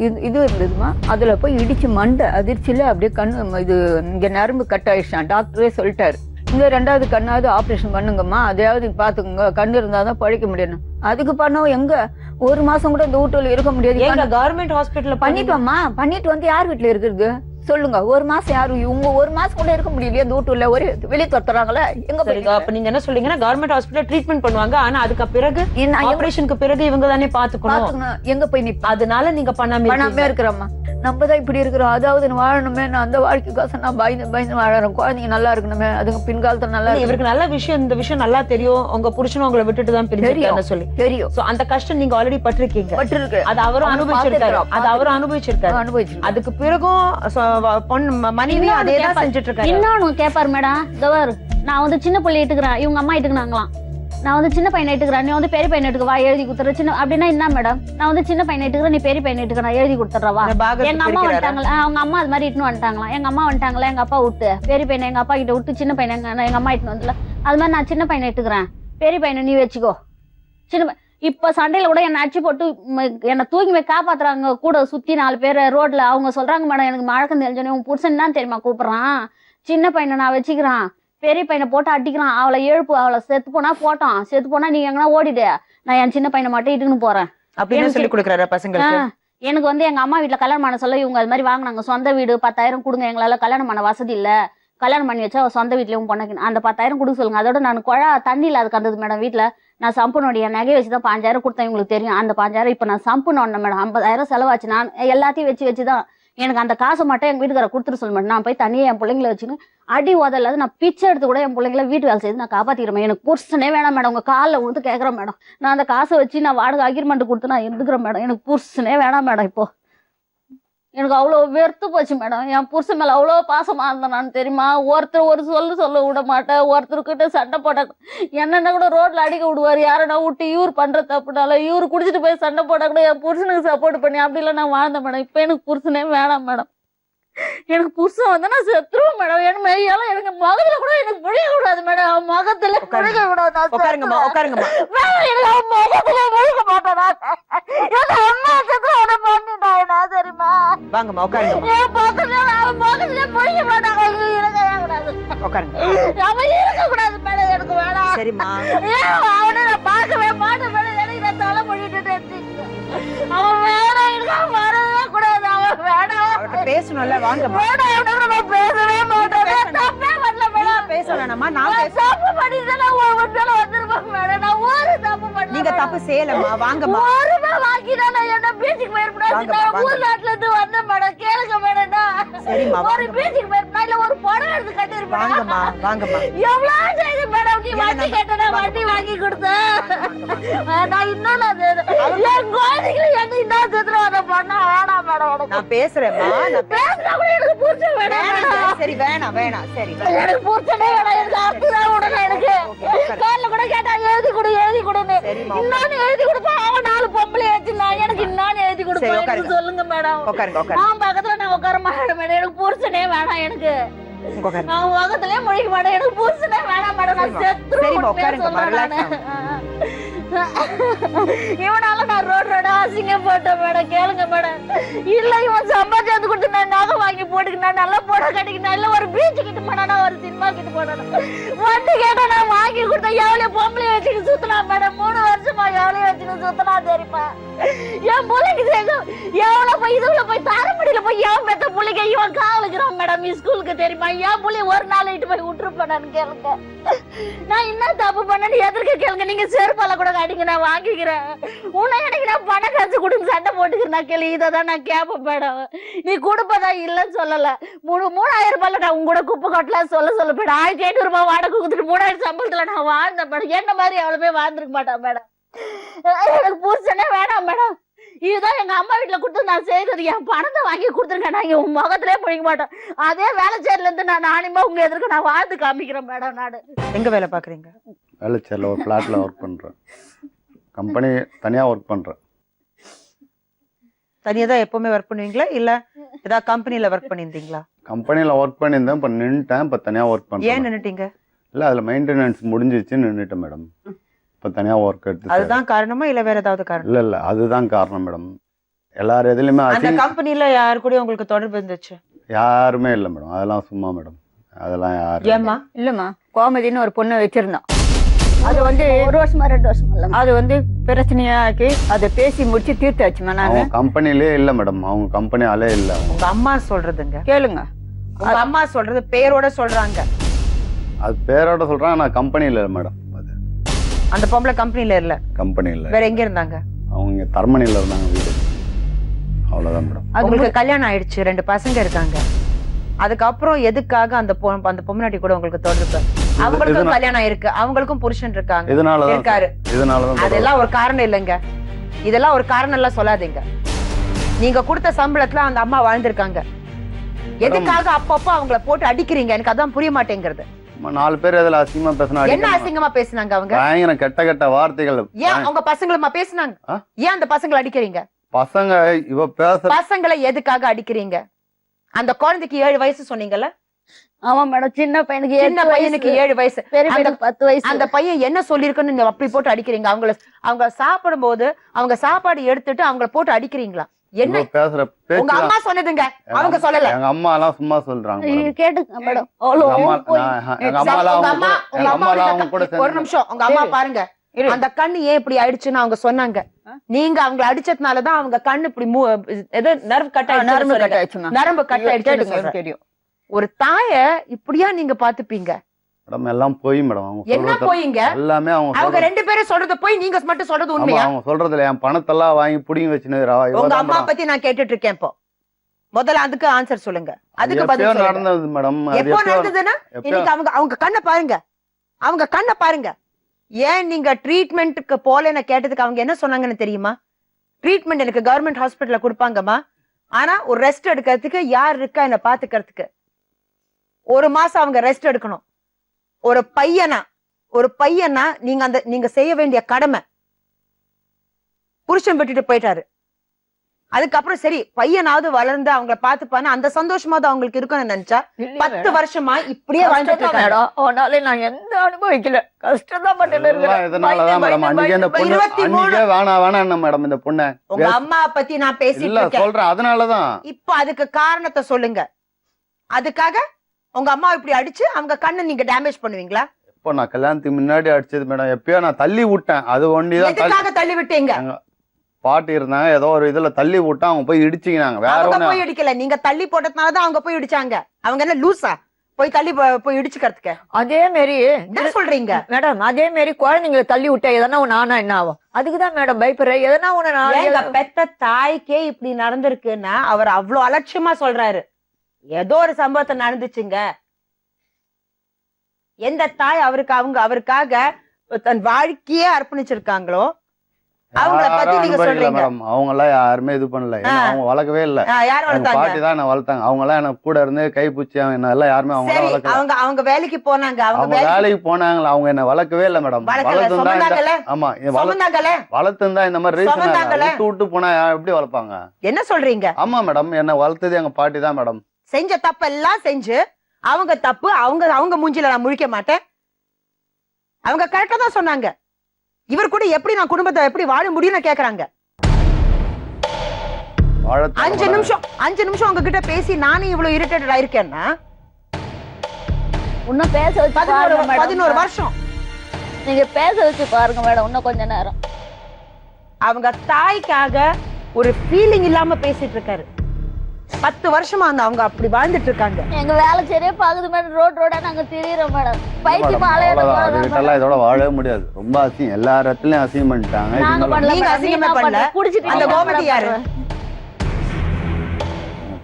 இது இருந்ததுமா. அதுல போய் இடிச்சு மண்டை அதிர்ச்சியில அப்படியே கண்ணு இது இங்க நரம்பு கட் ஆயிடுச்சான். டாக்டரே சொல்லிட்டாரு, இந்த 2வது கண்ணாவது ஆப்ரேஷன் பண்ணுங்கம்மா, அதையாவது பாத்துக்கோங்க, கண்ணு இருந்தாதான் பழிக்க முடியும். அதுக்கு பண்ணோம் எங்க 1 மாசம் கூட இந்த வீட்டுல இருக்க முடியாது. எங்க கவர்மெண்ட் ஹாஸ்பிட்டல்ல பண்ணிட்டோம்மா. பண்ணிட்டு வந்து யார் வீட்டுல இருக்குது சொல்லுங்க? 1 மாசம் யாரும் இவங்க 1 மாசம் கூட இருக்க முடியலையே இந்த வீட்டுல. ஒரு வெளியே துரத்துறாங்களே எங்க போய். அப்ப நீங்க என்ன சொல்றீங்கன்னா கவர்மெண்ட் ஹாஸ்பிட்டல் ட்ரீட்மெண்ட் பண்ணுவாங்க, ஆனா அதுக்கு பிறகு ஆபரேஷனுக்கு பிறகு இவங்க தானே பாத்துக்கணும். எங்க போய் நிப்ப? அதனால நீங்க பண்ணாம இருக்கிறோம்மா. நம்ம தான் இப்படி இருக்கிறோம். அதாவது வாழணுமே, நான் அந்த வாழ்க்கைக்காக நான் பயந்து வாழறேன். குழந்தைங்க நல்லா இருக்கணுமே, அதுக்கு பின்காலத்துல நல்லா. இவருக்கு நல்ல விஷயம், இந்த விஷயம் நல்லா தெரியும். உங்க புருஷனும் உங்களை விட்டுட்டு தான் பிரிஞ்சிருக்காருன்னு சொல்லி தெரியும். சோ அந்த கஷ்டம் நீங்க ஆல்ரெடி பட்டிருக்கீங்க. அது அவரும் அனுபவிச்சிருக்காரு. அதுக்கு பிறகும் மனைவி அதே தான் செஞ்சுட்டு இருக்காரு. இன்னொன்னு கேப்பாரு மேடம். நான் வந்து சின்ன பிள்ளை இட்டுக்கிறேன், இவங்க அம்மா இட்டுக்குனாங்களாம். நான் வந்து சின்ன பையனை இட்டுக்கிறேன், நீ வந்து பெரிய பையனை இட்டுக்கு வா, எழுதி கொடுத்துற. சின்ன அப்படின்னா என்ன மேடம்? நான் வந்து சின்ன பையனை இட்டுக்கிறேன், நீ பெரிய பையனை இட்டுக்க, நான் எழுதி கொடுத்துட்றவா. எங்க அம்மா வந்துட்டாங்களா, அவங்க அம்மா அது மாதிரி இட்டுன்னு வந்துட்டாங்களாம். எங்க அம்மா வந்துட்டாங்களா, எங்க அப்பா விட்டு பெரிய பையனை எங்க அப்பா கிட்ட விட்டு சின்ன பையனை எங்க அம்மா இட்டுன்னு வந்துல. அது மாதிரி நான் சின்ன பையனை இட்டுக்கிறேன், பெரிய பையனை நீ வச்சுக்கோ. சின்ன இப்ப சண்டையில கூட என்ன அடிச்சு போட்டு என்னை தூக்கி போய் காப்பாத்துறாங்க. கூட சுத்தி 4 பேர் ரோட்ல. அவங்க சொல்றாங்க மேடம், எனக்கு மழக்கம் தெரிஞ்சோன்னே உன் புருஷன் தான் தெரியுமா கூப்பிடுறான், சின்ன பையனை நான் வச்சுக்கிறான், பெரிய பையனை போட்டு அடிக்கிறான், அவளை எழுப்பு, அவளை செத்து போனா போட்டான், செத்து போனா நீ எங்கன்னா ஓடிடு, நான் என் சின்ன பையனை மட்டும் இட்டுன்னு போறேன் அப்படின்னு சொல்லி கொடுக்குறாரு பசங்களுக்கு. எனக்கு வந்து எங்க அம்மா வீட்டுல கல்யாணம் பண்ண சொல்ல இவங்க அது மாதிரி வாங்கினாங்க. சொந்த வீடு 10,000 கொடுங்க, எங்களால கல்யாணம் பண்ண வசதி இல்ல, கல்யாணம் பண்ணி வச்சா சொந்த வீட்லயும் பொண்ணு அந்த 10,000 கொடுக்க சொல்லுங்க. அதோட நான் குழா தண்ணி இல்லாத கந்தது மேடம் வீட்டுல. நான் சம்புனுடைய நகை வச்சுதான் 5,000 கொடுத்தேன். இவங்களுக்கு தெரியும் அந்த 5,000 இப்ப நான் சம்புனோட மேடம் 50,000 செலவாச்சு. நான் எல்லாத்தையும் வச்சுதான் எனக்கு அந்த காசை மட்டும் எங்க வீட்டுக்கார கொடுத்துட்டு சொல்ல மாட்டேன். நான் போய் தனியாக என் பிள்ளைங்களை வச்சுன்னு அடி உதல்லாது நான் பிச்சை எடுத்து கூட என் பிள்ளைங்களை வீட்டு வேலை செய்து நான் காப்பாத்திக்கிறேன். எனக்கு புருஷனே வேணாம் மேடம், உங்க காலில் விழுந்து கேட்குறேன் மேடம். நான் அந்த காசை வச்சு நான் வாடகை அக்ரிமெண்ட் கொடுத்து நான் இருந்துக்கிறேன் மேடம். எனக்கு புருஷனே வேணாம் மேடம். இப்போ எனக்கு அவ்வளோ வெறுத்து போச்சு மேடம். என் புருஷன் மேலே அவ்வளோ பாசமாக இருந்தேன் நான் தெரியுமா. ஒருத்தர் ஒரு சொல்ல விட மாட்டேன், ஒருத்தருக்கிட்ட சண்டை போட்ட என்னென்ன கூட ரோட்டில் அடிக்க விடுவார். யாரனா விட்டு இவர் பண்ணுற தப்புனால இவர் குடிச்சிட்டு போய் சண்டை போட்டால் கூட என் புருஷனுக்கு சப்போர்ட் பண்ணி அப்படிலாம் நான் வாழ்ந்தேன் மேடம். இப்போ எனக்கு புருஷனே வேணாம் மேடம். எனக்கு புருஷன் வந்து நான் செத்துருவேன் மேடம். என் மெய்யாலும் எனக்கு முகத்துல கூட எனக்கு புழிய கூடாது மேடம். முகத்துல புழிக்க கூடாது. எனக்கு முகத்துல முழிக்க மாட்டேன். எங்க அம்மா செத்து அவனை பண்ணிட்டானா தெரியுமா. வாங்கம்மா உட்காருங்க. என் பக்கத்துல அவன் முகத்துல புழிக்க மாட்டாங்க. இருக்கவே கூடாது. அவன் இருக்க கூடாது மேடம். எனக்கு வேணாம். சரிம்மா. அவனை நான் பார்க்கவே மாட்டேன் மேடம். எனக்கு நான் தலை பண்ணிட்டு அவன் வேணாம். எனக்கு அவன் வரவே கூடாது. அவன் வேணாம். பேசணும்ல வாங்கம்மா. பேசவே மாட்டேன். தப்பே பண்ணல மேடம். பேச வேணாமா. நான் தப்பு பண்ணிட்டு நான் வந்திருப்பேன் மேடம். நான் ஒரு தப்பு பண்ணல. நீங்க தப்பு செய்யலம்மா. வாங்கம்மா. ஒரு ரூபாய் வாங்கினா நான் என்ன பீச்சுக்கு போயிருப்பேன். நான் ஊர் நாட்டுல இருந்து வந்தேன் மேடம். கேளுங்க மேடம். சரிம்மா. ஒரு பீச்சுக்கு போயிருப்பேன். இல்ல ஒரு புடவை எடுத்து கட்டிருப்பேன். வாங்கம்மா வாங்கம்மா. எவ்வளவு செய்து மேடம். நீ வண்டி கேட்டா வண்டி வாங்கி கொடுத்தேன். நான் இன்னும் என் குழந்தைகளை என்ன இன்னும் சித்திரவதை பண்ண வேணாம் மேடம். நான் பேசுறேன்மா. நான் பேசுறா கூட எனக்கு புருஷன் வேணாம். சரி வேணாம் வேணாம். சரி எனக்கு புருஷனே வேணாம். எனக்கு அர்த்தம் விடணும். எனக்கு காலில் கூட கேட்டா எழுதி கொடுன்னு. இன்னொன்னு எழுதி கொடுப்பா. அவன் 4 பொம்பளை சரி, பையனுக்கு உட்காருங்க. சொல்லுங்க மேடம். உட்காருங்க உட்காருங்க நான் பக்கத்துல நான் உட்கார மாட்டேன் மேடம். எனக்கு புருஷனே வேணாம். எனக்கு உட்காருங்க. நான் பக்கத்துலயே முழிக்க மாட்டேன். எனக்கு புருஷனே வேணாம் மேடம். நான் சரிம்மா. செத்துருவேன். சரிம்மா, உண்மையா உட்காருங்கம்மா, சொல்றேன் relax நானு. இவனால நான் ரோட அசிங்கப்பட்டேன் மேடம். கேளுங்க மேடம். இல்ல இவன் சம்பாதிச்சு கொடுத்து நான் நகை வாங்கி போட்டுக்கிட்டேன், நல்லா போட கட்டிக்கிட்டேன், இல்ல ஒரு பீச் கிட்ட போனா ஒரு சினிமா கிட்ட போனா வண்டி கேட்டா நான் வாங்கி கொடுத்தேன். எவ்வளவு பொம்பளை வச்சுட்டு சுத்தினா மேடம். 3 வருஷமா எவ்வளவு வச்சுட்டு சுத்தினா தெரியுமா? என் பிள்ளைக்கு எவ்வளவு போய் இதுல போய் தாரமடியில போய் என் பெத்த பிள்ளைங்க இவன் காவலுக்குறான் மேடம் ஸ்கூலுக்கு தெரியுமா? என் பிள்ளை ஒரு நாள் இட்டு போய் விட்டுருப்பேன். கேளுங்க நான் என்ன தப்பு பண்ணேன்னு எதற்கு கேளுங்க. நீங்க செருப்பால கூட அடிங்க, நான் வாங்கிக்கிறேன். உன்னை எனக்கு நான் பணம் காசு கொடுங்க சண்டை போட்டுக்கிறேன். நான் கேள்வி இதான் நான் கேட்பேன் மேடம். நீ கொடுப்பதா இல்லன்னு சொல்லல. 3000 ரூபாய்ல நான் உங்க கூட குப்பை கொட்டலாம் சொல்ல போயிடும். 1500 ரூபாய் வாடகை கொடுத்துட்டு 3000 சம்பளத்துல நான் வாழ்ந்தேன் மேடம். என்ன மாதிரி எவ்வளவுமே வாழ்ந்துருக்க மாட்டேன் மேடம். எனக்கு புருஷனே வேணாம் மேடம். இதுதான் எங்க அம்மா வீட்டுல கொடுத்து நான் செய்யறது. என் பணத்தை வாங்கி கொடுத்துருக்கேன். நான் உங்க முகத்திலே முடிக்க மாட்டேன். அதே வேலைச்சேரில இருந்து நான் நானிமா உங்க எதிர்க்க நான் வாழ்ந்து காமிக்கிறேன் மேடம். நாடு எங்க வேலை பாக்குறீங்க? வேலைச்சேரில் ஒரு ஃப்ளாட்டில் ஒர்க் பண்ணுறேன். கம்பெனி தனியாக ஒர்க் பண்ணுறேன். தனியா தான் எப்பவுமே ஒர்க் பண்ணுவீங்களா இல்ல ஏதாவது கம்பெனில ஒர்க் பண்ணிருந்தீங்களா? கம்பெனியில் ஒர்க் பண்ணியிருந்தேன். இப்போ நின்றுட்டேன். இப்போ தனியாக ஒர்க் ஏன் பண்ணுறேன். நின்னுட்டீங்க? இல்லை, அதில் மெயின்டெனன்ஸ் முடிஞ்சிச்சு, நின்றுட்டேன் மேடம். இப்போ தனியாக ஒர்க் எடுத்து அதுதான் காரணமா இல்ல வேற ஏதாவது காரணம்? இல்லை அதுதான் காரணம் மேடம். எல்லார் எதுலையுமே அந்த கம்பெனில யாரு கூட உங்களுக்கு தொடர்பு இருந்துச்சு? யாருமே இல்லை மேடம். அதெல்லாம் சும்மா மேடம். அதெல்லாம் யாரும் ஏம்மா? இல்லம்மா, கோமதின்னு ஒரு பொண்ணை வச்சிருந்தான். அது வந்து 1 வருஷமா 2 வருஷமா இல்ல. அது வந்து பிரச்சனையாக்கி அதை பேசி முடிச்சு தீர்த்தாச்சுமா. நானு அவங்க கம்பெனிலே இல்லை மேடம். அவங்க கம்பெனியாலே இல்லை. உங்க அம்மா சொல்றதுங்க கேளுங்க. உங்க அம்மா சொல்றது பேரோட சொல்றாங்க. அது பேரோட சொல்கிறேன். ஆனால் கம்பெனியில் இல்லை மேடம். அது அந்த பொம்பளை கம்பெனில இல்ல. கம்பெனியில் வேற எங்க இருந்தாங்க? அவங்க இங்கே தர்மனியில் இருந்தாங்க வீடு. அவ்வளோதான் மேடம். உங்களுக்கு கல்யாணம் ஆயிடுச்சு, 2 பசங்க இருக்காங்க. அதுக்கப்புறம் எதுக்காக அந்த பொம்னாட்டி கூட உங்களுக்கு தொடர்பு? அவங்களுக்கும் கல்யாணம் ஆயிருக்கு, அவங்களுக்கும் புருஷன் இருக்காங்க, இதனாலதான் இருக்காரு. இதனாலதான் அதெல்லாம் ஒரு காரணம் இல்லைங்க. இதெல்லாம் ஒரு காரணம் எல்லாம் சொல்லாதீங்க. நீங்க கொடுத்த சம்பளத்துல அந்த அம்மா வாழ்ந்திருக்காங்க. எதுக்காக அப்பப்போ அவங்கள போட்டு அடிக்கிறீங்க? எனக்கு அதான் புரிய மாட்டேங்கிறது. 4 பேர் இதுல அசிங்கமா பேசினா என்ன அசிங்கமா பேசினாங்க அவங்க? பயங்கர கெட்ட வார்த்தைகள். ஏன் அவங்க பசங்களமா பேசினாங்க? ஏன் அந்த பசங்களை அடிக்கிறீங்க? பசங்க இவ பேச பசங்களை எதுக்காக அடிக்கிறீங்க? அந்த குழந்தைக்கு 7 வயசு சொன்னீங்கல்ல? ஆமா மேடம். சின்ன பையனுக்கு 7 வயசு, பெரிய பையனுக்கு 10 வயசு. அந்த பையன் என்ன சொல்லிருக்குன்னு நீங்க அப்படி போட்டு அடிக்கிறீங்க? அவங்க சாப்பிடும் போது அவங்க சாப்பாடு எடுத்துட்டு அவங்கள போட்டு அடிக்கிறீங்களா? என்ன பேசுற பேச்சு? உங்க அம்மா சொன்னதுங்க, அவங்க சொல்லல. எங்க அம்மா எல்லாம் சும்மா சொல்றாங்க. கேட்டுங்க மேடம். ஒரு நிமிஷம், உங்க அம்மா பாருங்க. அந்த கண்ணு ஏன் இப்படி ஆயிடுச்சுன்னு அவங்க சொன்னாங்க. நீங்க அவங்களை அடிச்சதுனாலதான் அவங்க கண்ணு இப்படி நரம்பு கட் ஆயிடுச்சு. தெரியும். ஒரு தாய இப்படியா நீங்க பாத்துப்பீங்க? மேடம் எல்லாம் போய் மேடம். என்ன போயிங்க? எல்லாமே அவங்க 2 பேரும் சொல்றது போய், நீங்க மட்டும் சொல்றது உண்மையா? அவங்க சொல்றதுல என் பணத்தெல்லாம் வாங்கி புடிங்கி வச்சுன்னு உங்க அம்மா பத்தி நான் கேட்டுட்டு இருக்கேன். இப்போ முதல்ல அதுக்கு ஆன்சர் சொல்லுங்க. அதுக்கு பதில் நடந்தது மேடம். எப்போ நடந்ததுன்னா இன்னைக்கு அவங்க கண்ணை பாருங்க. அவங்க கண்ணை பாருங்க. ஏன் நீங்க ட்ரீட்மெண்ட்டுக்கு போலன்னு கேட்டதுக்கு அவங்க என்ன சொன்னாங்கன்னு தெரியுமா? ட்ரீட்மெண்ட் எனக்கு கவர்மெண்ட் ஹாஸ்பிட்டல்ல கொடுப்பாங்கம்மா, ஆனா ஒரு ரெஸ்ட் எடுக்கிறதுக்கு யார் இருக்கா என்ன பாத்துக்கிறதுக்கு? 1 மாசம் அவங்க ரெஸ்ட் எடுக்கணும். ஒரு பையனா நீங்க செய்ய வேண்டிய கடமை. புருஷன் விட்டுட்டு போயிட்டாரு. அதுக்கப்புறம் சரி பையனாவது வளர்ந்து அவங்க பாத்துப்பான்னு அந்த சந்தோஷமாவது அவங்களுக்கு இருக்கும்னு நினைச்சா 10 வருஷமா இப்படியே வாழ்ந்துட்டு இருக்காங்க. அதனால நான் எந்த அனுபவிக்கல, கஷ்டம் தான் பட்டு இதனாலதான் மேடம் அன்னைக்கு அந்த பொண்ணு அன்னைக்கே வேணாம் மேடம் இந்த பொண்ணு. உங்க அம்மா பத்தி நான் பேசிட்டு இருக்கேன் சொல்றேன். அதனாலதான் இப்ப அதுக்கு காரணத்தை சொல்லுங்க. அதுக்காக உங்க அம்மா இப்படி அடிச்சு அவங்க கண்ணை நீங்க டேமேஜ் பண்ணுவீங்களா? இப்போ நான் கல்யாணத்துக்கு முன்னாடி அடிச்சது மேடம். எப்பயோ நான் தள்ளி விட்டேன். அது ஒண்டிதான் தள்ளி விட்டீங்க. பாட்டி இருந்தாங்க, ஏதோ ஒரு இதுல தள்ளி விட்டா அவங்க போய் இடிச்சுக்கினாங்க. வேற ஒண்ணு போய் இடிக்கல, நீங்க தள்ளி போட்டதுனாலதான் அவங்க போய் இடிச்சாங்க. அவங்க என்ன லூசா போய் தள்ளி போய் இடிச்சுக்கிறதுக்கு? அதே மாதிரி என்ன சொல்றீங்க மேடம்? அதே மாதிரி குழந்தைங்களை தள்ளி விட்டா எதனா ஒண்ணு ஆனா என்ன ஆகும்? அதுக்குதான் மேடம் பயப்படுறேன். எதனா ஒண்ணு பெத்த தாய்க்கே இப்படி நடந்திருக்குன்னா அவர் அவ்வளவு அலட்சியமா சொல்றாரு. ஏதோ ஒரு சம்பவத்தை நடந்துச்சுங்க. எந்த தாய் அவருக்காக தன் வாழ்க்கையே அர்ப்பணிச்சிருக்காங்களோ அவங்கள பத்தி நீங்க சொல்றீங்க மேடம். அவங்க எல்லாம் யாருமே இது பண்ணல, அவங்க வளர்க்கவே இல்ல. யார் வளர்த்தாங்க? பாட்டி தான் என்ன வளர்த்தாங்க. அவங்க எல்லாம் எனக்கு கூட இருந்து கைப்பூச்சி என்ன எல்லாம் யாருமே அவங்க சரி, வளர்க்கல. அவங்க வேலைக்கு போனாங்க, அவங்க வேலைக்கு போனாங்களா, அவங்க என்ன வளர்க்கவே இல்ல மேடம். சுமந்தாங்கல? ஆமா, வளர்த்துந்தா இந்த மாதிரி விட்டு போனா எப்படி வளர்ப்பாங்க? என்ன சொல்றீங்க? ஆமா மேடம், என்ன வளர்த்தது எங்க பாட்டி தான் மேடம். செஞ்ச தப்பெல்லாம் செஞ்சு அவங்க தப்பு, அவங்க மூஞ்சில நான் முழிக்க மாட்டேன். அவங்க கரெக்டா தான் சொன்னாங்க. இவர் கூட எப்படி நான் குடும்பத்தை எப்படி வாழ முடியும்னு கேக்குறாங்க. 5 நிமிஷம் உங்ககிட்ட பேசி நானே இவ்வளவு இரிட்டேட்டட் ஆயிருக்கேன்னா இன்னும் பேச வச்சு 11 வருஷம் நீங்க பேச வச்சு பாருங்க மேடம். இன்னும் கொஞ்ச நேரம் அவங்க தாய்க்காக ஒரு ஃபீலிங் இல்லாம பேசிட்டு இருக்காரு. 10 வருஷமா அவங்க அப்படி வாழ்ந்துட்டு இருக்காங்க. எங்க வேலை சரியா பாக்குது மேடம். ரோடா நாங்க திரியறோம் மேடம். பைத்தியமா அலையறோம். இதோட வாழவே முடியாது. ரொம்ப அசிங்கம், எல்லா இடத்துலயும் அசிங்கம் பண்ணிட்டாங்க. நீங்க அசிங்கமே பண்ணல. அந்த கோமதி யாரு?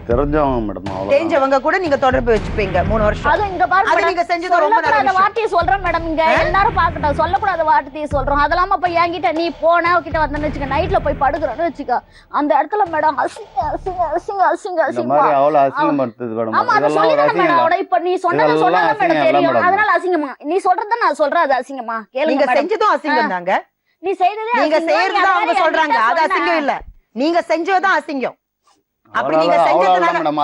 தெரிஞ்சவங்க மேடம். தெரிஞ்சவங்க கூட நீங்க தொடர்பு வச்சுப்பீங்க 3 வருஷம். அது இங்க பாருங்க, அது நீங்க செஞ்சது ரொம்ப நல்ல விஷயம். வார்த்தையை சொல்றேன் மேடம். இங்க எல்லாரும் பாக்கட்டும், சொல்லக்கூடாத வார்த்தையை சொல்றோம். அதெல்லாம் இப்ப என்கிட்ட நீ போன கிட்ட வந்தேன்னு வச்சுக்க, நைட்ல போய் படுக்கிறோன்னு வச்சுக்க, அந்த இடத்துல மேடம் அசிங்க அசிங்க அசிங்க அசிங்க அசிங்கமா அவ்வளவு அசிங்கப்படுத்துது மேடம். ஆமா, அத சொல்லிட்டேன் மேடம். இப்ப நீ சொன்னத சொன்னத மேடம் தெரியும். அதனால அசிங்கமா நீ சொல்றத நான் சொல்றேன், அது அசிங்கமா கேளுங்க. நீங்க செஞ்சதும் அசிங்கம் தாங்க. நீ செய்ததே நீங்க செய்யறத அவங்க சொல்றாங்க, அது அசிங்கம் இல்ல. நீங்க செஞ்சதுதான் அசிங்கம். அப்படி நீங்க செஞ்சதுனால மேடம்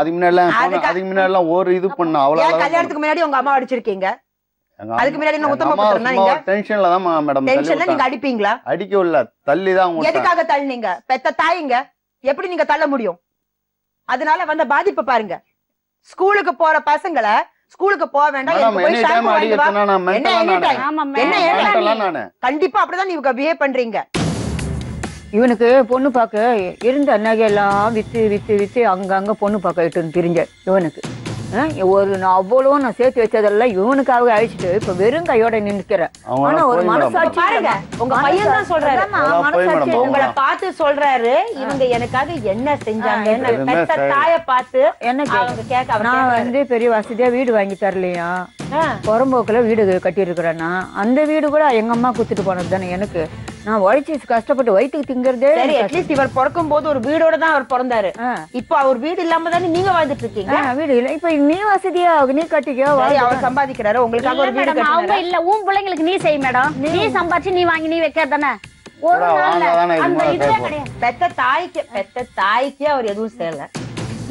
அதுக்கு முன்னாடி ஒரு இது பண்ண அவ்வளவு. கல்யாணத்துக்கு முன்னாடி உங்க அம்மா அடிச்சிருக்கீங்க. அதுக்கு முன்னாடி என்ன உத்தம புத்திரனா நீங்க? டென்ஷன்ல தான் மேடம். டென்ஷன்ல நீங்க அடிப்பீங்களா? அடிக்க இல்ல, தள்ளி தான். எதுக்காக தள்ளினீங்க? பெத்த தாயிங்க, எப்படி நீங்க தள்ள முடியும்? அதனால வந்த பாதிப்பு பாருங்க. ஸ்கூலுக்கு போற பசங்களை ஸ்கூலுக்கு போக வேண்டாம், கண்டிப்பா அப்படிதான் நீங்க பிஹேவ் பண்றீங்க. இவனுக்கு பொண்ணு பார்க்க இருந்த நகையெல்லாம் வித்து வித்து வித்து அங்கங்க பொண்ணு பார்க்க இட்டு திரிஞ்ச இவனுக்கு நான் அவ்வளவு நான் சேர்த்து வச்சதெல்லாம் இவனுக்காக அழிச்சிட்டு இப்ப வெறும் கையோட நின்னுக்கிறேன். ஆனா ஒரு மனசாட்சி பாருங்க, உங்க பையன் தான் சொல்றாரு, உங்களை பார்த்து சொல்றாரு இவங்க எனக்காக என்ன செஞ்சாங்க, பெத்த தாய பார்த்து என்ன கேட்க. நான் வந்து பெரிய வசதியா வீடு வாங்கி தரலையா, புறம்போக்குல வீடு கட்டி இருக்கிறேன்னா அந்த வீடு கூட எங்க அம்மா குத்துட்டு போனது தானே. எனக்கு நான் உழைச்சி கஷ்டப்பட்டு வயிற்றுக்கு திங்கிறதே. அட்லீஸ்ட் இவர் பிறக்கும் போது ஒரு வீடோட தான் அவர் பிறந்தாரு. இப்ப அவர் வீடு இல்லாம தானே நீங்க வாழ்ந்துட்டு இருக்கீங்க. வீடு இல்ல, இப்ப நீ வசதியா நீ கட்டிக்கோ. அவர் சம்பாதிக்கிறாரு, உங்களுக்காக ஒரு வீடு கட்டுறாரு. அவங்க இல்ல, உன் பிள்ளைங்களுக்கு நீ செய் மேடம். நீ சம்பாதிச்சு நீ வாங்கி நீ வைக்க தானே. ஒரு நாள் அந்த இதுவே கிடையாது. பெத்த தாய்க்கு அவர் எதுவும் செய்யல.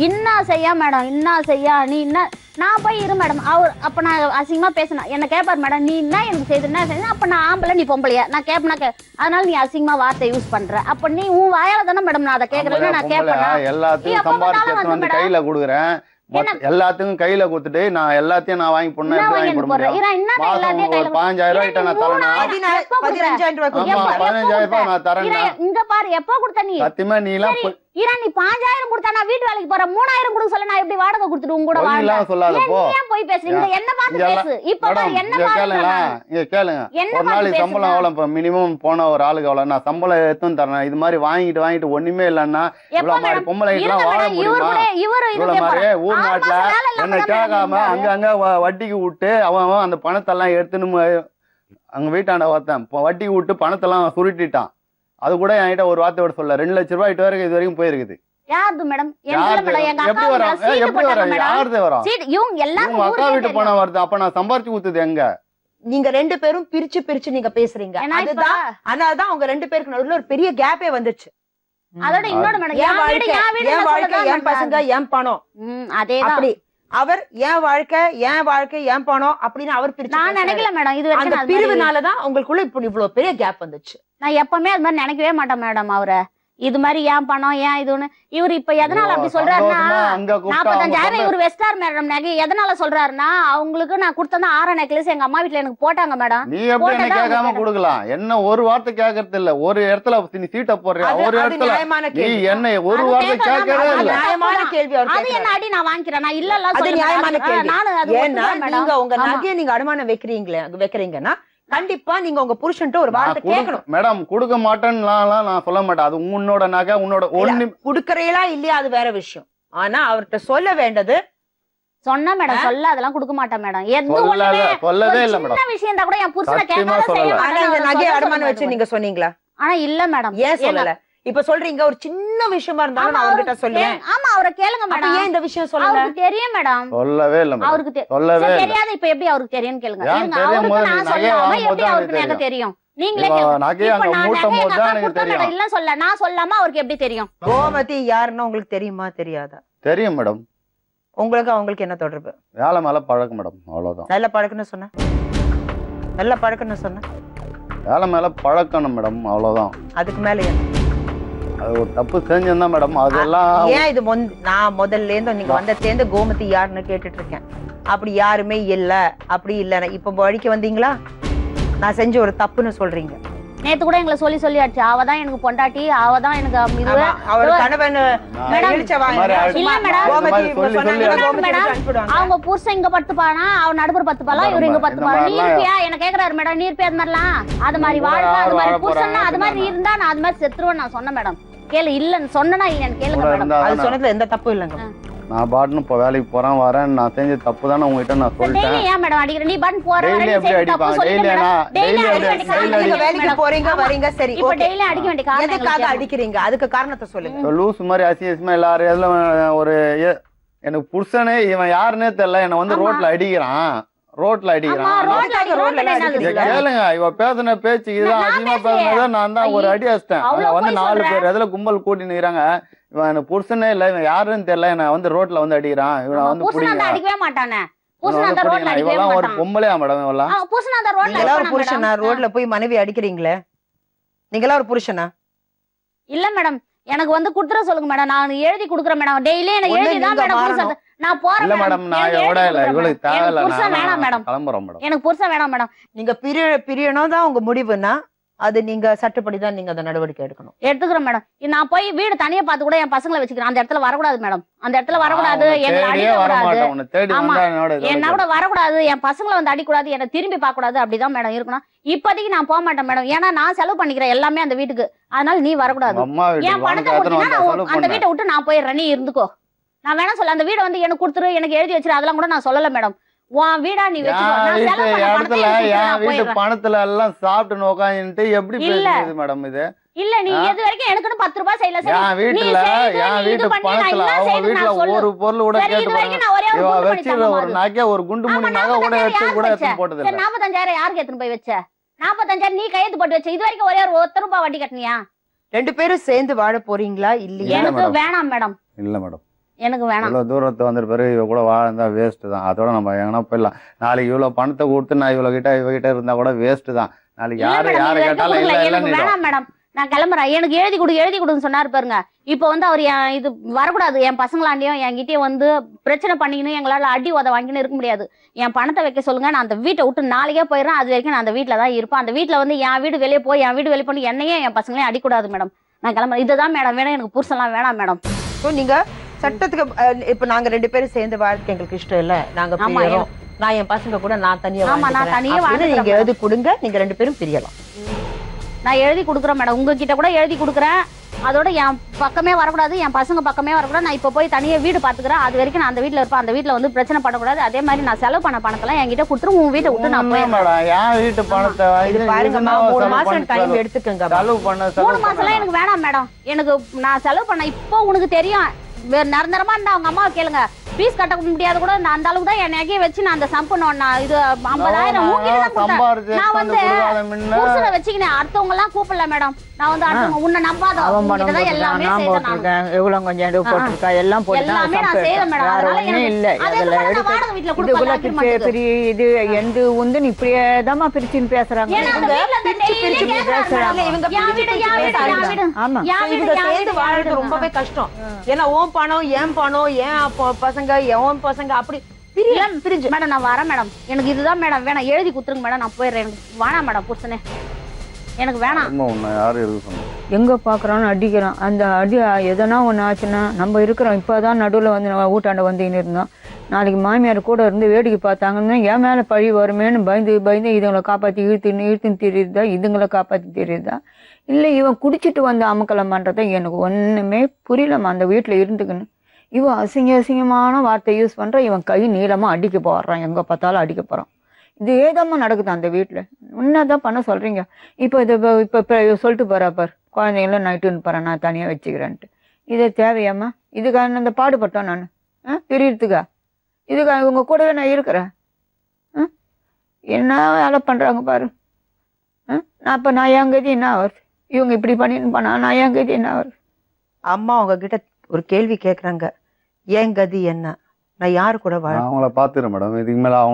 இன்னா செய்யா மேடம், இன்னா செய்யா நீ என்ன. நான் போய் இரு மேடம். அவர் அப்ப நான் அசிங்கமா பேசினேன், என்ன கேட்பாரு மேடம், நீ என்ன எனக்கு செய்த. அப்ப நான் ஆம்பளை நீ பொம்பளையா, நான் கேட்பேனா அதனால நீ அசிங்கமா வார்த்தை யூஸ் பண்ற. அப்ப நீ உன் வாயால தானே மேடம் நான் அதை கேட்கறேன். நான் கேட்பேன், எல்லாத்தையும் சம்பாதிச்சு வந்து கையில கொடுக்குறேன், எல்லாத்துக்கும் கையில கொடுத்துட்டு நான் எல்லாத்தையும் நான் வாங்கி போடுறேன். 15,000 ரூபாய் நான் தரேன். 15,000 ரூபாய் நான் தரேன். இங்க பாரு, எப்ப கொடுத்த நீ? சத்தியமா நீ எல்லாம் நீ 15,000 கொடுத்தா நான் வீட்டு வேலைக்கு போறேன். 3,000 கொடுக்க சொல்ல நான் எப்படி வாடகை கொடுத்துட்டு உங்க கூட வாழலாம் சொல்லாத. போ ஏன் போய் பேசுறீங்க? என்ன பார்த்து பேசு. இப்ப பாரு என்ன கேளுங்க, இங்க கேளுங்க. ஒரு நாளைக்கு சம்பளம் எவ்வளவு மினிமம் போன ஒரு ஆளுக்கு எவ்வளவு நான் சம்பளம் எடுத்து தரேன். இது மாதிரி வாங்கிட்டு ஒண்ணுமே இல்லன்னா இவ்வளவு மாதிரி பொம்பளை எல்லாம் வாழ முடியுமா? இவ்வளவு மாதிரி ஊர் நாட்டுல என்ன கேட்காம அங்க வட்டிக்கு விட்டு அவன் அந்த பணத்தெல்லாம் எடுத்துன்னு அங்க வீட்டாண்ட ஒருத்தன் வட்டிக்கு விட்டு பணத்தெல்லாம் சுருட்டிட்டான். அது கூட என்கிட்ட ஒரு வார்த்தையோட சொல்ல 2 லட்சம் ரூபாய் இது வரைக்கும் போயிருக்குது. யாரு மேடம்? எப்படி வரும்? யாருது வரும்? அக்கா வீட்டு பணம் வருது. அப்ப நான் சம்பாரிச்சு ஊத்துது எங்க? நீங்க 2 பேரும் பிரிச்சு நீங்க பேசுறீங்க. அதனாலதான் உங்க 2 பேருக்கு நடுவுல ஒரு பெரிய கேப்பே வந்துச்சு. அதோட இன்னொரு மேடம், என் வாழ்க்கை என் பசங்க என் பணம். அதேதான் அப்படி அவர் என் வாழ்க்கை என் பணம் அப்படின்னு அவர் பிரிச்சு. நான் நினைக்கல மேடம், இது அந்த பிரிவுனாலதான் உங்களுக்குள்ள இப்ப இவ்வளவு பெரிய கேப் வந்துச்சு. நான் எப்பவுமே அது மாதிரி நினைக்கவே மாட்டேன் மேடம். அவரை இது மாதிரி ஏன் பணம் ஏன் இதுன்னு இவர் இப்ப எதனால அப்படி சொல்றாருன்னா 45,000 இவர் வெஸ்டார் மேடம் நகை எதனால சொல்றாருன்னா அவங்களுக்கு நான் கொடுத்தா 6 நெக்லஸ் எங்க அம்மா வீட்டுல எனக்கு போட்டாங்க மேடம். நீ எப்படி என்ன கேட்காம கொடுக்கலாம்? என்ன ஒரு வார்த்தை கேட்கறது இல்ல. ஒரு இடத்துல நீ சீட்டை போடுற, ஒரு இடத்துல நீ என்ன ஒரு வார்த்தை கேட்கவே இல்ல. நியாயமான கேள்வி. அது என்ன அடி நான் வாங்கிக்கிறேன். நான் இல்ல அது நியாயமான கேள்வி. நீங்க உங்க நகையை நீங்க அடமானம் வைக்கிறீங்கன்னா கண்டிப்பா நீங்க உங்க புருஷன்ட்ட ஒரு வார்த்தை கேட்கணும். மேடம் கொடுக்க மாட்டேன்னு நான் சொல்ல மாட்டேன். அது உன்னோட நகை உன்னோட ஒண்ணு குடுக்கறீங்களா இல்லையா அது வேற விஷயம். ஆனா அவர்கிட்ட சொல்ல வேண்டது சொன்னா மேடம் சொல்ல அதெல்லாம் கொடுக்க மாட்டேன் மேடம். சொல்லவே இல்ல மேடம். விஷயம் தான் கூட என் புருஷனை கேட்காத செய்ய மாட்டேன். ஆனா இந்த நகையை அடமானம் வச்சு நீங்க சொன்னீங்களா? ஆனா இல்ல மேடம். ஏன் சொல்லல? இப்ப சொல்றீங்க ஒரு சின்ன விஷயமா இருந்தாலும் நான் அவர்கிட்ட சொல்லுவேன். ஆமா அவரை கேளுங்க மேடம். ஏன் இந்த விஷயம் சொல்லல? அவருக்கு தெரியும் மேடம். சொல்லவே இல்ல மேடம். அவருக்கு சொல்லவே இல்ல. தெரியாது. இப்ப எப்படி அவருக்கு தெரியும்னு கேளுங்க. ஏன் அவருக்கு தெரியும்? நான் சொல்லாம எப்படி அவருக்கு எனக்கு தெரியும்? நீங்களே நகையை அங்க மூட்டும் போது தான் எனக்கு தெரியும். இல்ல சொல்ல நான் சொல்லாம அவருக்கு எப்படி தெரியும்? கோமதி யாருன்னு உங்களுக்கு தெரியுமா தெரியாதா? தெரியும் மேடம். உங்களுக்கு அவங்களுக்கு என்ன தொடர்பு? வேலை மேல பழக்கம் மேடம், அவ்வளவுதான். நல்ல பழக்கம்னு சொன்ன, நல்ல பழக்கம்னு சொன்ன, வேலை மேல பழக்கணும் மேடம், அவ்வளவுதான். அதுக்கு மேல என்ன? அது ஒரு தப்பு செஞ்சிருந்தா மேடம், அதெல்லாம் ஏன் இது நான் முதல்ல இருந்து நீங்க வந்ததுலேருந்து கோமதி யாருன்னு கேட்டுட்டு இருக்கேன். அப்படி யாருமே இல்ல, அப்படி இல்ல. இப்ப வழிக்கு வந்தீங்களா? நான் செஞ்ச ஒரு தப்புன்னு சொல்றீங்க. நேத்து கூட எங்களை சொல்லி சொல்லி ஆச்சு, அவதான் எனக்கு பொண்டாட்டி, அவதான் எனக்கு அவர் கணவன். அவங்க புருஷன் இங்க பத்துப்பானா, அவன் நடுப்புற பத்துப்பாலாம், இவரு இங்க பத்துப்பானா. நீ இருப்பியா என்ன கேக்குறாரு மேடம். நீ இருப்பியா? அது மாதிரிலாம் அது மாதிரி வாழ்க்கை, அது மாதிரி புருஷன்னா அது மாதிரி இருந்தா நான் அது மாதிரி செத்துருவேன் நான் சொன்னேன் மேடம். கேளு. இல்லன்னு சொன்னா இல்லன்னு கேளுங்க மேடம். அது சொன்னதுல எந்த தப்பு இல்லைங்க. நான் பாட்டுன்னு இப்போ வேலைக்கு போறேன் வரேன், நான் செஞ்ச தப்பு தானே உங்ககிட்ட நான் சொல்லிட்டேன். ஏன் மேடம் அடிக்கிற? நீ பாட்டு போற டெய்லி எப்படி அடிப்பாங்க? டெய்லி வேலைக்கு போறீங்க வரீங்க, சரி. இப்ப டெய்லி அடிக்க வேண்டிய காரணம் எதுக்காக அடிக்கிறீங்க? அதுக்கு காரணத்தை சொல்லுங்க. லூசு மாதிரி அசியமா எல்லாரும் எல்லாம் ஒரு எனக்கு புருஷனே இவன் யாருன்னே தெரியல, என்ன வந்து ரோட்ல அடிக்கிறான், ரோட்ல அடிக்கிறான். கேளுங்க, இவ பேசின பேச்சு இதுதான், அதிகமா பேசினதை நான் தான் ஒரு அடி அடிச்சிட்டேன். அவங்க வந்து 4 பேர் எதுல கும்பல் கூட்டி நிக்கிறாங்க. இவன் எனக்கு புருஷனே இல்ல, இவன் யாருன்னு தெரியல, என்ன வந்து ரோட்ல வந்து அடிக்கிறான். இவன் வந்து அடிக்கவே மாட்டானே. இவெல்லாம் ஒரு பொம்பளையா மேடம்? இவெல்லாம் ஒரு புருஷனா? ரோட்ல போய் மனைவி அடிக்கிறீங்களே, நீங்களா ஒரு புருஷனா? இல்ல மேடம், எனக்கு வந்து குடுத்துற சொல்லுங்க மேடம், நான் எழுதி குடுக்குறேன் மேடம். டெய்லி எனக்கு எழுதி தான் மேடம். நான் போறேன். இல்ல மேடம், நான் எவ்வளோ இல்ல, இவளுக்கு தேவையில்ல. புருஷன் வேணாம் மேடம், கிளம்புறோம் மேடம். எனக்கு புருஷன் வேணாம் மேடம். நீங்க பிரியணும் தான் உங்க முடிவுனா, அது நீங்க சட்டப்படி தான் நீங்க அந்த நடவடிக்கை எடுக்கணும். எடுத்துக்கிறேன் மேடம். நான் போய் வீடு தனியா பார்த்து கூட என் பசங்களை வச்சுக்கிறேன். அந்த இடத்துல வரக்கூடாது மேடம், அந்த இடத்துல வரக்கூடாது. எங்களை அடிக்கக்கூடாது. ஆமா, என்ன கூட வரக்கூடாது. என் பசங்களை வந்து அடிக்கூடாது, என்ன திரும்பி பார்க்க கூடாது. அப்படிதான் மேடம் இருக்கணும். இப்போதைக்கு நான் போக மாட்டேன் மேடம், ஏன்னா நான் செலவு பண்ணிக்கிறேன் எல்லாமே அந்த வீட்டுக்கு. அதனால நீ வரக்கூடாது. என் பணத்தை கொடுத்தீங்கன்னா அந்த வீட்டை விட்டு நான் போயிடுறேன், நீ இருந்துக்கோ. நான் வேணா சொல்ல, அந்த வீடை வந்து எனக்கு கொடுத்துரு, எனக்கு எழுதி வச்சிரு, அதெல்லாம் கூட நான் சொல்லல மேடம். உன் வீடா நீ பணத்துல எல்லாம் சாப்பிட்டு உட்காந்துட்டு எப்படி பேசுறது மேடம்? இது இல்ல, நீ எது வரைக்கும் எனக்குன்னு 10 ரூபாய் செய்யல. என் வீட்டுல என் வீட்டு பணத்துல அவங்க வீட்டுல ஒரு பொருள் கூட கேட்டு ஒரு நகை, ஒரு குண்டு மூணு நகை கூட எடுத்து கூட எடுத்து போட்டது. 45,000 யாருக்கு எடுத்துன்னு போய் வச்ச? 45,000 நீ கையெழுத்து போட்டு வச்ச. இது வரைக்கும் ஒரே ஒரு 1 ரூபாய் வட்டி கட்டினியா? 2 பேரும் சேர்ந்து வாழ போறீங்களா? இல்லையா? எனக்கு வேணாம் மேடம். இல்ல மேடம், எனக்கு வேணாம். இவ்வளவு தூரத்தை வந்துட்டு பிறகு இவ கூட வாழ்ந்தா வேஸ்ட் தான். அதோட நம்ம எங்கன்னா போயிடலாம். நாளைக்கு இவ்வளவு பணத்தை கொடுத்து நான் இவ்வளவு இவகிட்ட இருந்தா கூட வேஸ்ட் தான். நாளைக்கு யாரு கேட்டாலும் இல்ல வேணாம் மேடம், நான் கிளம்புறேன். எனக்கு எழுதி கொடுன்னு சொன்னாரு பாருங்க. இப்ப வந்து அவர் இது வரக்கூடாது, என் பசங்களாண்டியும் என்கிட்டயும் வந்து பிரச்சனை பண்ணிக்கணும், எங்களால அடி உத வாங்கின்னு இருக்க முடியாது. என் பணத்தை வைக்க சொல்லுங்க, நான் அந்த வீட்டை விட்டு நாளைக்கே போயிடுறேன். அது வரைக்கும் நான் அந்த வீட்டுல தான் இருப்பேன். அந்த வீட்டுல வந்து என் வீடு வெளியே போய் என் வீடு வெளியே பண்ணி என்னையே என் பசங்களையும் அடிக்கூடாது மேடம். நான் கிளம்புறேன். இதுதான் மேடம் வேணும், எனக்கு புருஷன்லாம் வேணாம் மேடம். நீங்க சட்டத்துக்கு இப்ப நாங்க 2 பேரும் சேர்ந்து வாழ்க்கை எங்களுக்கு இஷ்டம் இல்ல, நாங்க பிரியறோம். நான் என் பசங்க கூட நான் தனியா வாழ்றேன். நீங்க எழுதி கொடுங்க, நீங்க 2 பேரும் பிரியலாம். நான் எழுதி கொடுக்குறேன் மேடம், உங்ககிட்ட கூட எழுதி கொடுக்குறேன். அதோட என் பக்கமே வரக்கூடாது, என் பசங்க பக்கமே வரக்கூடாது. நான் இப்ப போய் தனியா வீடு பாத்துக்கிறேன். அது வரைக்கும் நான் அந்த வீட்டுல இருப்பேன். அந்த வீட்டுல வந்து பிரச்சனை பண்ணக்கூடாது. அதே மாதிரி நான் செலவு பண்ண பணத்தெல்லாம் என்கிட்ட கொடுத்துரு. உன் வீட்டை விட்டு நான் போய் வீட்டு பணத்தை பாருங்கம்மா, 3 மாசம் டைம் எடுத்துக்கங்க. 3 மாசம்லாம் எனக்கு வேணாம் மேடம். எனக்கு நான் செலவு பண்ண இப்போ உனக்கு தெரியும். நிரந்தரமா இருந்தா அவங்க அம்மாவை கேளுங்க, பீஸ் கட்ட முடியாது கூட. நான் அந்த அளவுக்கு தான் என் நகையை வச்சு நான் அந்த சம்பணும். நான் இது 50,000 நான் வந்து புருஷனை வச்சுக்கினேன். அடுத்தவங்க எல்லாம் கூப்பிடல மேடம். நான் வந்து அடுத்தவங்க உன்னை நம்பாத எல்லாமே எவ்வளவு கொஞ்சம் போட்டிருக்கா எல்லாம் எல்லாமே நான் செய்யறேன் மேடம். இல்ல இது எந்த உந்து இப்படியேதான் பிரிச்சுன்னு பேசுறாங்க. ரொம்பவே கஷ்டம். ஏன்னா ஓம் பணம் ஏன் பணம் ஏன் பசங்க எவன் பசங்க அப்படி பிரிஞ்சு. மேடம் நான் வரேன் மேடம், எனக்கு இதுதான் மேடம் வேணாம். எழுதி குத்துருங்க மேடம், நான் போயிடுறேன். எனக்கு வேணாம் மேடம் புருஷனே, எனக்கு வேணாம். எங்க பாக்குறான்னு அடிக்கிறான். அந்த அடி எதனா ஒண்ணு ஆச்சுன்னா நம்ம இருக்கிறோம். இப்பதான் நடுவில் வந்து ஊட்டாண்ட வந்துன்னு இருந்தோம். நாளைக்கு மாமியார் கூட இருந்து வேடிக்கை பார்த்தாங்கன்னா என் மேல பழி வருமேன்னு பயந்து இதுங்களை காப்பாத்தி இழுத்துன்னு தெரியுதா, இதுங்களை காப்பாத்தி தெரியுதா, இல்லை இவன் குடிச்சிட்டு வந்து அமக்கலம் பண்றத எனக்கு ஒண்ணுமே புரியலம்மா. அந்த வீட்டுல இருந்துக்குன்னு இவன் அசிங்கமான வார்த்தை யூஸ் பண்றான். இவன் கை நீளமா அடிக்க போடுறான், எங்க பார்த்தாலும் அடிக்க போறான். இது ஏதாம்மா நடக்குது அந்த வீட்டில். என்னதான் பண்ண சொல்கிறீங்க? இப்போ இது இப்போ சொல்லிட்டு போகிறா பார், குழந்தைங்களும் நைட்டுன்னு போகிறேன் நான் தனியாக வச்சுக்கிறேன்ட்டு. இது தேவையாம்மா? இதுக்காக அந்த பாடுபட்டோம் நான் தெரியறதுக்கா? இதுக்காக இவங்க கூடவே நான் இருக்கிறேன். என்ன வேலை பண்ணுறாங்க பாரு. நான் இப்போ நான் என் கதி என்ன வருது? இவங்க இப்படி பண்ணின்னு போனா நான் என் கதி என்ன வருது? அம்மா உங்ககிட்ட ஒரு கேள்வி கேட்குறாங்க, என் கதி என்ன? நான் யாரு கூட வாழ? அவங்கள பார்த்துக்கிறேன் மேடம். இதுக்கு மேலே நான்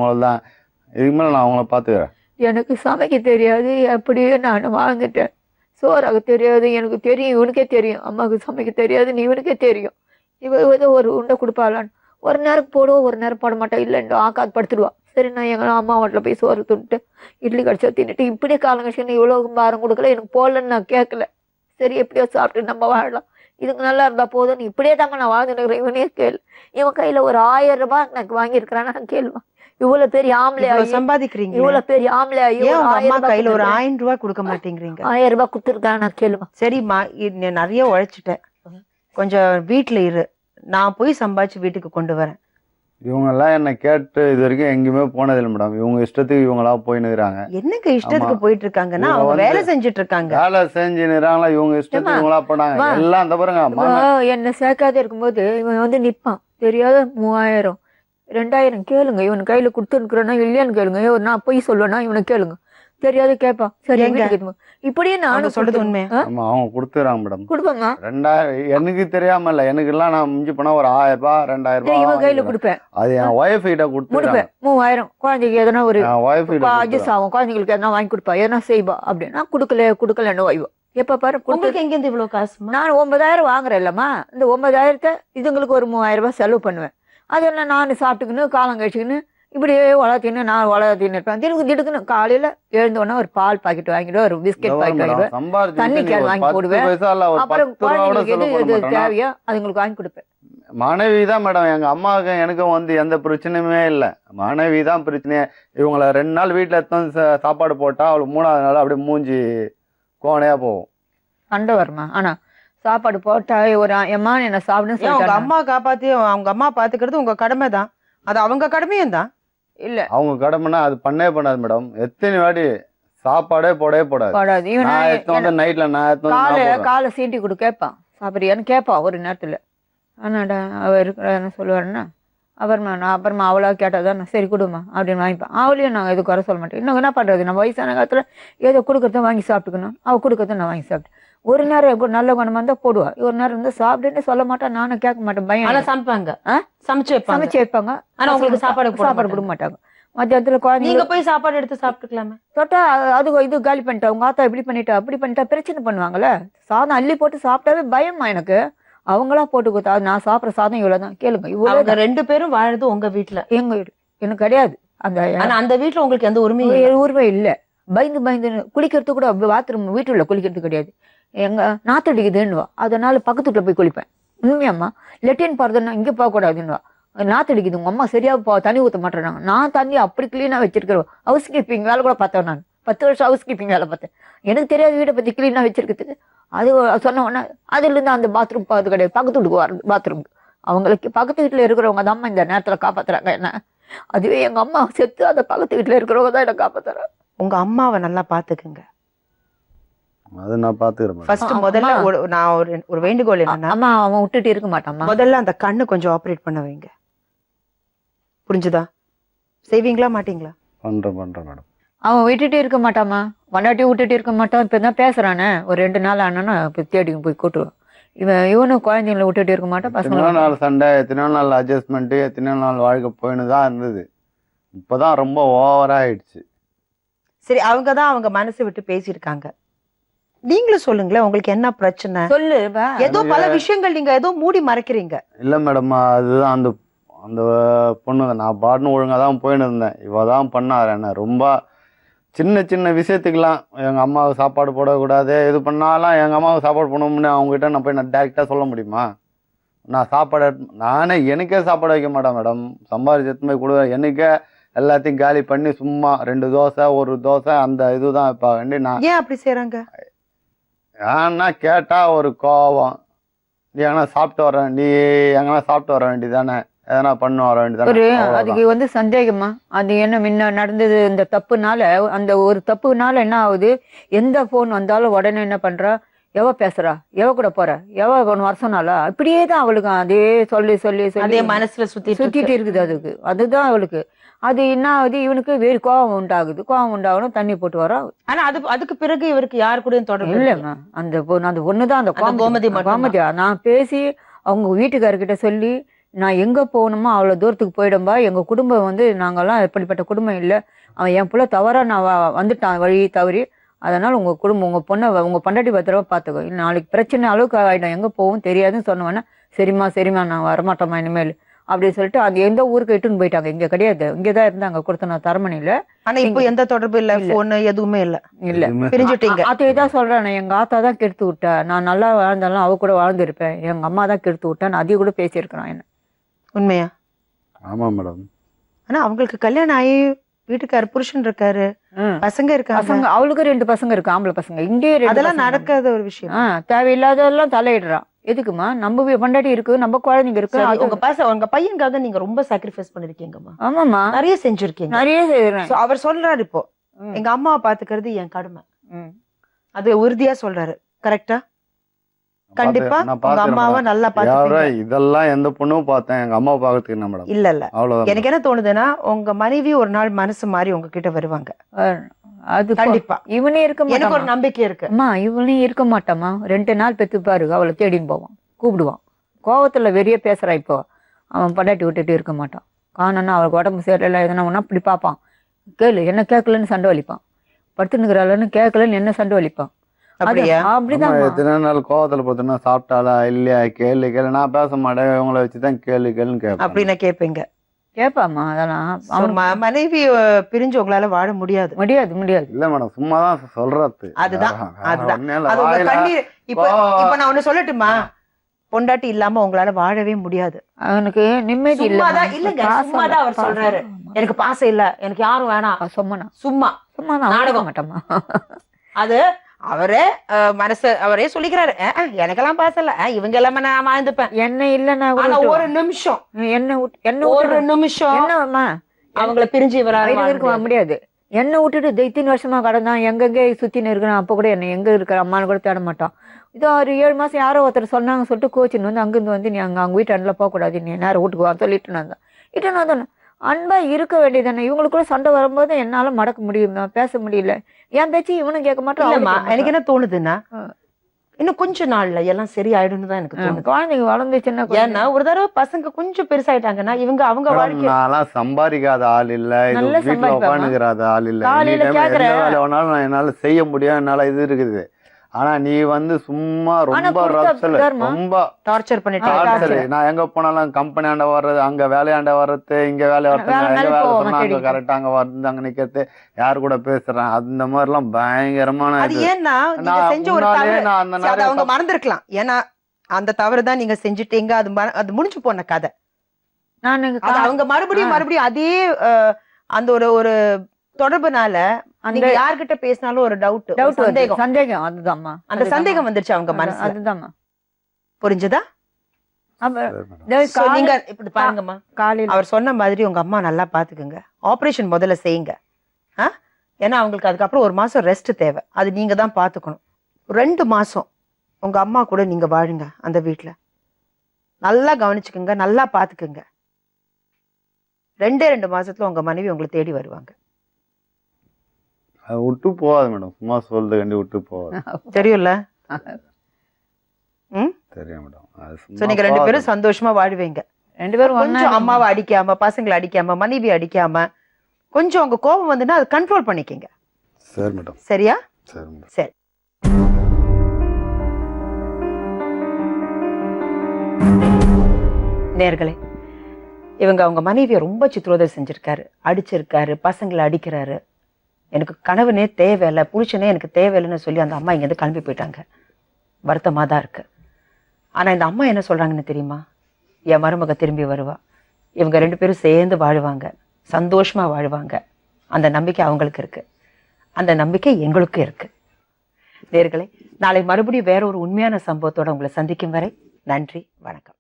அவங்கள பார்த்துக்கிறேன். எனக்கு சமைக்க தெரியாது, அப்படியே நான் வாழ்ந்துட்டேன். சோறாக தெரியாது, எனக்கு தெரியும், இவனுக்கே தெரியும். அம்மாவுக்கு சமைக்க தெரியாது, நீ இவனுக்கே தெரியும். ஏதோ ஒரு உண்டை கொடுப்பாளான்னு ஒரு நேரம் போடுவோம், ஒரு நேரம் போட மாட்டேன். இல்லைன்னு ஆக்காது படுத்துடுவா. சரி, நான் எங்கள் அம்மா வீட்டில் போய் சோறு துண்டுட்டு இட்லி கடிச்சா தின்னுட்டு இப்படியே காலங்கட்சி இவ்வளோ பாரம் கொடுக்கல, எனக்கு போடலன்னு நான் கேட்கல. சரி, எப்படியோ சாப்பிட்டு நம்ம வாழலாம், இதுக்கு நல்லா இருந்தா போதும், நீ இப்படியே தாங்க நான் வாழ்ந்துருக்கிறேன். இவனே கேளு. இவன் கையில ஒரு 1000 ரூபாய் எனக்கு வாங்கியிருக்கிறான்னு நான் கேள்வான். இவ்வளவு பெரிய ஆம்பளையா சம்பாதிக்கிறீங்க, இவ்வளவு பெரிய ஆம்பளையா அம்மா கையில ஒரு 1000 ரூபாய் கொடுக்க மாட்டேங்கிறீங்க? 1000 ரூபாய் கொடுத்துருக்கான்னு நான் கேள்வான். சரிம்மா, நிறைய உழைச்சிட்டேன், கொஞ்சம் வீட்டுல இரு, நான் போய் சம்பாதிச்சு வீட்டுக்கு கொண்டு வரேன். இவங்கெல்லாம் என்ன கேட்டு இது வரைக்கும் எங்கேயுமே போனதில்லை மேடம். இவங்க இஷ்டத்துக்கு இவங்களா போயினுக்குறாங்க. என்னங்க இஷ்டத்துக்கு போயிட்டு இருக்காங்கன்னா அவங்க வேலை செஞ்சுட்டு இருக்காங்க. வேலை செஞ்சுனுறாங்களா, இவங்க இஷ்டத்துக்கு இவங்களா போனாங்க. எல்லாம் அந்த பாருங்க, என்ன சேர்க்காத இருக்கும்போது இவன் வந்து நிப்பான். தெரியாத 3000 2000 கேளுங்க, இவன் கையில கொடுத்துருக்குறேன்னா இல்லையான்னு கேளுங்க. நான் போய் சொல்லுவேன்னா இவனை கேளுங்க. தெரியாது கேட்பான். சரி, இப்படியே நானும் சொல்றது உண்மை. அவங்க கொடுத்துறாங்க மேடம். கொடுப்பாங்க 2000. எனக்கு தெரியாம இல்ல, எனக்கு எல்லாம் நான் மிஞ்சி போனா ஒரு 1000 ரூபாய் 2000 ரூபாய் இவன் கையில கொடுப்பேன். அது என் ஒய்ஃப் கிட்ட கொடுத்துருப்பேன். 3000 குழந்தைக்கு எதனா ஒரு ஒய்ஃப் அட்ஜஸ்ட் ஆகும், குழந்தைங்களுக்கு எதனா வாங்கி கொடுப்பா, எதனா செய்வா. அப்படின்னா கொடுக்கலன்னு வைவா. எப்ப பாரு உங்களுக்கு எங்க இருந்து இவ்வளவு காசு? நான் 9000 வாங்குறேன் இல்லம்மா. இந்த 9000 இதுங்களுக்கு ஒரு 3000 ரூபாய் செலவு பண்ணுவேன். அதெல்லாம் நான் சாப்பிட்டுக்கின்னு காலம் கழிச்சுக்கின்னு இப்படியே வளர்த்தின்னு நான் வளர்த்தின்னு இருப்பேன். திடுக்குன்னு காலையில எழுந்தோன்னா ஒரு பால் பாக்கெட் வாங்கிடுவேன், ஒரு பிஸ்கெட் பாக்கெட் வாங்கிடுவேன், தண்ணி கேன் வாங்கி போடுவேன். அப்புறம் குழந்தைங்களுக்கு எது தேவையோ அதுங்களுக்கு வாங்கி கொடுப்பேன். மனைவி தான் மேடம். எங்க அம்மாவுக்கு எனக்கும் வந்து எந்த பிரச்சனையுமே இல்லை. மனைவி தான் பிரச்சனையே. இவங்களை 2 நாள் வீட்டுல எடுத்து சாப்பாடு போட்டா அவளுக்கு 3ஆவது நாள் அப்படியே மூஞ்சி கோணையா போகும். சண்டை வருமா? ஆனா சாப்பாடு போட்டா ஒரு எம்மா என்ன சாப்பிடுன்னு உங்க அம்மா காப்பாத்தி அவங்க அம்மா பாத்துக்கிறது உங்க கடமை தான். அது அவங்க கடமையும் தான். இல்ல அவங்க கடமைன்னா அது பண்ணவே பண்ணாது மேடம். எத்தனை வாட்டி சாப்பாடே போடாது. நைட்ல காலை சீட்டி கொடு கேட்பான், சாப்பிடுறியான்னு கேட்பான் ஒரு நேரத்துல. ஆனாடா அவ இருக்கிறான்னு சொல்லுவாருன்னா அப்புறமா அவளா கேட்டாதான் சரி கொடுமா அப்படின்னு வாங்கிப்பான். அவளையும் நாங்கள் எதுவும் குறை சொல்ல மாட்டேன். இன்னும் என்ன பண்றது, நம்ம வயசான காலத்துல ஏதோ கொடுக்கறத வாங்கி சாப்பிட்டுக்கணும். அவ கொடுக்கறத நான் வாங்கி சாப்பிட்டேன். ஒரு நேரம் நல்ல குணமா இருந்தா போடுவா, ஒரு நேரம் இருந்தா சாப்பிடுன்னு சொல்ல மாட்டேன், நானும் கேட்க மாட்டேன். பயம். சமைப்பாங்க, சமைச்சு வைப்பாங்க. ஆனா உங்களுக்கு சாப்பாடு கொடுக்க மாட்டாங்க. மத்தியானத்துல குழந்தைங்க போய் சாப்பாடு எடுத்து சாப்பிட்டுக்கலாமே. தொட்டா அது இது காலி பண்ணிட்டா, உங்க ஆத்தா இப்படி பண்ணிட்டா அப்படி பண்ணிட்டா பிரச்சனை பண்ணுவாங்கல்ல. சாதம் அள்ளி போட்டு சாப்பிட்டாவே பயமா எனக்கு. அவங்களா போட்டு கொடுத்தா நான் சாப்பிட்ற சாதம் இவ்வளவுதான். கேளுங்க, இவ்வளவு 2 பேரும் வாழறது உங்க வீட்டுல? எங்க வீடு எனக்கு கிடையாது. அந்த வீட்டுல உங்களுக்கு எந்த உரிமை இல்ல. பயந்து குளிக்கிறது கூட பாத்ரூம் வீட்டுல குளிக்கிறது கிடையாது. எங்க நாத்தடிக்குதுன்னுவா, அதனால பக்கத்து வீட்டுல போய் குளிப்பேன். உண்மையம்மா, லெட்டின் போறதுன்னா இங்க போக கூடாதுன்னுவா. நாத்தடிக்குது, உங்க அம்மா சரியா தண்ணி ஊற்ற மாட்டேறாங்க. நான் தண்ணி அப்படி கிளீனா வச்சிருக்கிறேன். ஹவுஸ் கீப்பிங் வேலை கூட பார்த்தேன். நான் 10 வருஷம் ஹவுஸ் கீப்பிங் வேலை பார்த்தேன். எனக்கு தெரியாது வீட்டை பத்தி கிளீனா வச்சிருக்கிறதுக்கு. அது சொன்ன உடனே அதுல இருந்து அந்த பாத்ரூம் போகிறது கிடையாது. பக்கத்து வீட்டுக்கு வர பாத்ரூமுக்கு அவங்களுக்கு பக்கத்து வீட்டுல இருக்கிறவங்க தான் அம்மா இந்த நேரத்துல காப்பாத்துறாங்க என்ன. அதுவே எங்க அம்மா செத்து அந்த பக்கத்து வீட்டுல இருக்கிறவங்க தான் என்ன காப்பாத்துறாங்க. உங்க அம்மாவை நல்லா பாத்துக்குங்க. அது நான் பாத்துக்கிறேன். ஃபர்ஸ்ட் முதல்ல நான் ஒரு வேண்டுகோள் என்னன்னா, அம்மா அவன் விட்டுட்டு இருக்க மாட்டான். முதல்ல அந்த கண்ணு கொஞ்சம் ஆபரேட் பண்ண வைங்க. புரிஞ்சுதா? செய்வீங்களா மாட்டீங்களா? பண்றேன் மேடம். அவன் விட்டுட்டு இருக்க மாட்டாமா, வண்டாட்டி விட்டுட்டு இருக்க மாட்டான். இப்பதான் பேசுறானே, ஒரு 2 நாள் ஆனா தேடி போய் கூட்டுவான். இவனும் குழந்தைங்களை விட்டுட்டு இருக்க மாட்டான். பசங்க நாள் சண்டை, எத்தனை நாள் அட்ஜஸ்ட்மெண்ட், எத்தனை நாள் வாழ்க்கை போயின்னு தான் இருந்தது. இப்பதான் ரொம்ப ஓவரா ஆயிடுச்சு. சரி, அவங்கதான் அவங்க மனசை விட்டு பேசியிருக்காங்க. நீங்களும் சொல்லுங்களேன், உங்களுக்கு என்ன பிரச்சனை? சொல்லு. ஏதோ பல விஷயங்கள் நீங்க ஏதோ மூடி மறைக்கிறீங்க. இல்ல மேடம், அதுதான் அந்த பொண்ணு நான் பாட்டுன்னு ஒழுங்கா தான் போயின்னு இருந்தேன். இவதான் பண்ணாரு என்ன. ரொம்ப சின்ன விஷயத்துக்கெல்லாம் எங்க அம்மாவுக்கு சாப்பாடு போடக்கூடாது, இது பண்ணாலும் எங்க அம்மாவுக்கு சாப்பாடு போடணும்னு அவங்ககிட்ட நான் போய் நான் டேரெக்டா சொல்ல முடியுமா? நான் சாப்பாடு நானே எனக்கே சாப்பாடு வைக்க மாட்டேன் மேடம். சம்பாதிச்சு போய் கொடு, எனக்கே எல்லாத்தையும் காலி பண்ணி சும்மா 2 தோசை 1 தோசை அந்த இதுதான் வைப்பா வேண்டி. நான் ஏன் அப்படி செய்யறாங்க? ஏன்னா கேட்டா ஒரு கோவம். நீ எங்கன்னா சாப்பிட்டு வர வேண்டியதானே, எதனா பண்ண வர ஒரு வேண்டியது. அதுக்கு வந்து சந்தேகமா அது என்ன முன்ன நடந்தது இந்த தப்புனால, அந்த ஒரு தப்புனால என்ன ஆகுது, எந்த போன் வந்தாலும் உடனே என்ன பண்றா, எவ பேசுறா, எவ கூட போற, எவ ஒன்று வர சொன்னாலா, இப்படியே தான் அவளுக்கு அதே சொல்லி சொல்லி சொல்லி அதே மனசுல சுத்திட்டு இருக்குது. அதுக்கு அதுதான் அவளுக்கு. அது என்ன ஆகுது, இவனுக்கு வேறு கோபம் உண்டாகுது. கோபம் உண்டாகணும், தண்ணி போட்டு வர. ஆனா அதுக்கு பிறகு இவருக்கு யாரு கூடயும் தொடர்பு இல்லைம்மா, அந்த ஒண்ணுதான் அந்த கோமதி கோமதி. நான் பேசி அவங்க வீட்டுக்காரர்கிட்ட சொல்லி, நான் எங்க போகணுமோ அவ்வளவு தூரத்துக்கு போயிடும்பா, எங்க குடும்பம் வந்து நாங்கெல்லாம் எப்படிப்பட்ட குடும்பம் இல்லை, அவன் என் பிள்ளை தவறா நான் வந்துட்டான் வழி தவறி, அதனால உங்க குடும்பம் உங்க பொண்ணை உங்க பண்டாட்டி பத்திரமா பாத்துக்கோ, நாளைக்கு பிரச்சனை அளவுக்கு ஆயிடும், எங்க போகும் தெரியாதுன்னு சொன்னவொன்னே சரிம்மா சரிம்மா நான் வரமாட்டோமா இனிமேல் அப்படின்னு சொல்லிட்டு அந்த எந்த ஊருக்கு இட்டுன்னு போயிட்டாங்க. இங்க கிடையாது, இங்கதான் இருந்தாங்க கொடுத்தன தரமணியில. ஆனா இப்போ எந்த தொடர்பு இல்ல, போன் எதுவுமே இல்ல. பிரிஞ்சுட்டீங்க. அதேதான் சொல்றேன், எங்க ஆத்தா தான் கெடுத்து விட்டா, நான் நல்லா வாழ்ந்தாலும் அவ கூட வாழ்ந்துருப்பேன், எங்க அம்மா தான் கெடுத்து விட்டா, நான் அதையும் கூட பேசியிருக்கிறேன். என்ன உண்மையா? ஆமா மேடம். ஆனா அவங்களுக்கு கல்யாணம் ஆகி வீட்டுக்காரு புருஷன் இருக்காரு, பசங்க இருக்காங்க. பசங்க அவளுக்கு 2 பசங்க இருக்கு, ஆம்பளை பசங்க. இங்கே அதெல்லாம் நடக்காத ஒரு விஷயம். தேவையில்லாதெல்லாம் தலையிடுறான். எதுக்குமா, நம்ம பண்டாட்டி இருக்கு, நம்ம குழந்தைங்க இருக்கு. உங்க பையனுக்காக நீங்க ரொம்ப சாக்ரிஃபைஸ் பண்ணிருக்கீங்கம்மா. ஆமாமா, நிறைய செஞ்சிருக்கீங்க. நிறைய செய்யறேன். அவர் சொல்றாரு, இப்போ எங்க அம்மாவை பாத்துக்கிறது என் கடமை, அது உறுதியா சொல்றாரு. கரெக்டா? கண்டிப்பா உங்க அம்மாவை நல்லா பாத்துக்கீங்க. இதெல்லாம் எந்த பொண்ணும் பார்த்தேன், எங்க அம்மாவை பாக்கிறதுக்கு என்ன மேடம்? இல்ல அவ்வளவுதான். எனக்கு என்ன தோணுதுன்னா, உங்க மனைவி ஒரு நாள் மனசு மாறி உங்ககிட்ட வருவாங்க. அது கண்டிப்பா. இவனே இருக்க மாட்டான். எனக்கு ஒரு நம்பிக்கை இருக்கு. அம்மா இவனே இருக்க மாட்டாமா, 2 நாள் பெத்து பாரு, அவளை தேடின்னு போவான், கூப்பிடுவான். கோவத்துல வெறிய பேசுறா. இப்போ அவன் பண்டாட்டி விட்டுட்டு இருக்க மாட்டான். காணனா அவளுக்கு உடம்பு சரியில்லை எதனா ஒன்னா அப்படி பார்ப்பான். கேளு, என்ன கேட்கலன்னு சண்டை வலிப்பான். படுத்துனுக்குறாளன்னு கேட்கலன்னு என்ன சண்டை வலிப்பான். அப்படிதான் எத்தனை நாள் கோவத்துல பார்த்தோன்னா சாப்பிட்டாளா இல்லையா கேளு கேளு, நான் பேச மாட்டேன், இவங்களை வச்சுதான் கேளு கேளுன்னு கேட்பேன். அப்படின்னு கேட்பீங்க? கேட்பாமா, அதெல்லாம் மனைவி பிரிஞ்சு உங்களால வாழ முடியாது. முடியாது முடியாது. இல்ல மேடம், சும்மாதான் சொல்றது. அதுதான் இப்ப நான் ஒண்ணு சொல்லட்டுமா, பொண்டாட்டி இல்லாம உங்களால வாழவே முடியாது. அவனுக்கு நிம்மதி இல்லதான். இல்லங்க, சும்மாதான் அவர் சொல்றாரு, எனக்கு பாசம் இல்ல, எனக்கு யாரும் வேணாம். சும்மா நாடகம் மாட்டோமா. அது அவரே அவரே சொல்லிக்கிறாரு, எனக்கெல்லாம் பாசம் இல்ல, இவங்க எல்லாமே நான் வாழ்ந்துப்பேன், என்ன இல்லன்னா ஒரு நிமிஷம் ஒரு நிமிஷம் என்னம்மா அவங்கள பிரிஞ்சு இருக்க முடியாது. என்ன விட்டுட்டு இத்தனை வருஷமா கடந்தான், எங்கெங்க சுத்தின்னு இருக்கிறான். அப்ப கூட என்ன எங்க இருக்கிற அம்மானு கூட தேட மாட்டான். இதோ ஒரு 7 மாசம் யாரோ ஒருத்தர் சொன்னாங்க சொல்லிட்டு கோச்சின்னு வந்து அங்கிருந்து வந்து நீ அவங்க வீட்டு அண்ணில் போகக்கூடாது, நீ நேரம் வீட்டுக்கு வா சொல்லிட்டு வந்தேன். இட்டுன்னு வந்தேன். அன்பா இருக்க வேண்டியதானே. இவங்களுக்குள்ள சண்டை வரும்போது என்னால மடக்க முடியுமா, பேச முடியல. என் பேச்சு இவனும் கேட்க மாட்டான். எனக்கு என்ன தோணுதுன்னா, இன்னும் கொஞ்ச நாள்ல எல்லாம் சரி ஆயிடும்னு தான் எனக்கு தோணுது. குழந்தைங்க வளர்ந்துச்சுன்னா, ஏன்னா ஒரு தடவை பசங்க கொஞ்சம் பெருசாயிட்டாங்கன்னா இவங்க அவங்க வாழ்க்கை சம்பாதிக்காத ஆள் இல்ல, வீட்டுல உட்காந்துக்கிறாத ஆள் இல்ல, நான் என்னால செய்ய முடியும், என்னால இது இருக்குது. ஆனா நீ வந்து சும்மா ரொம்ப ரொம்ப டார்ச்சர் பண்ணிட்டு, நான் எங்க போனாலும் கம்பெனி ஆண்ட வர்றது, அங்க வேலையாண்ட வர்றது, இங்க வேலையை வர்றது, எங்க வேலை சொன்னா அங்க கரெக்டா அங்க வந்து அங்க நிக்கிறது, யாரு கூட பேசுறேன், அந்த மாதிரி எல்லாம் பயங்கரமான. ஏன்னா செஞ்ச ஒரு அவங்க மறந்துருக்கலாம். ஏன்னா அந்த தவறுதான் நீங்க செஞ்சுட்டீங்க, அது முடிஞ்சு போன கதை. அவங்க மறுபடியும் அதே அந்த ஒரு தொடர்புனால நீங்க யார்கிட்ட பேசினாலும் ஒரு சந்தேகம் அதுதான்மா. அந்த சந்தேகம் வந்துருச்சு அவங்க மனசு. அதுதான்மா. புரிஞ்சதா? நீங்க இப்படி பாருங்கம்மா, காலையில அவர் சொன்ன மாதிரி உங்க அம்மா நல்லா பாத்துக்குங்க. ஆபரேஷன் முதல்ல செய்யுங்க. ஏன்னா அவங்களுக்கு அதுக்கப்புறம் 1 மாசம் ரெஸ்ட் தேவை. அது நீங்க தான் பாத்துக்கணும். 2 மாசம் உங்க அம்மா கூட நீங்க வாழுங்க அந்த வீட்டுல. நல்லா கவனிச்சுக்குங்க, நல்லா பாத்துக்குங்க. 2 மாசத்துல உங்க மனைவி உங்களை தேடி வருவாங்க. விட்டு போகாது மேடம், சும்மா சொல்றது கண்டி விட்டு போகாது. தெரியும்ல? தெரியும் மேடம். நீங்க 2 பேரும் சந்தோஷமா வாழ்வீங்க. 2 பேரும் கொஞ்சம் அம்மாவை அடிக்காம, பசங்களை அடிக்காம, மனைவி அடிக்காம, கொஞ்சம் உங்க கோபம் வந்துன்னா அதை கண்ட்ரோல் பண்ணிக்கங்க. சரி மேடம். சரியா? சரி மேடம். சரி. நேர்களே, இவங்க அவங்க மனைவியை ரொம்ப சித்ரோதனை செஞ்சிருக்காரு, அடிச்சிருக்காரு, பசங்களை அடிக்கிறாரு. எனக்கு கனவுனே தேவையில்லை, புருஷனே எனக்கு தேவையில்லைன்னு சொல்லி அந்த அம்மா இங்கேருந்து கிளம்பி போயிட்டாங்க. வருத்தமாக தான் இருக்கு. ஆனால் இந்த அம்மா என்ன சொல்றாங்கன்னு தெரியுமா? என் மருமக திரும்பி வருவா, இவங்க 2 பேரும் சேர்ந்து வாழ்வாங்க, சந்தோஷமா வாழ்வாங்க. அந்த நம்பிக்கை அவங்களுக்கு இருக்கு, அந்த நம்பிக்கை எங்களுக்கும் இருக்கு. நேர்களே, நாளை மறுபடியும் வேற ஒரு உண்மையான சம்பவத்தோட உங்களை சந்திக்கும் வரை நன்றி, வணக்கம்.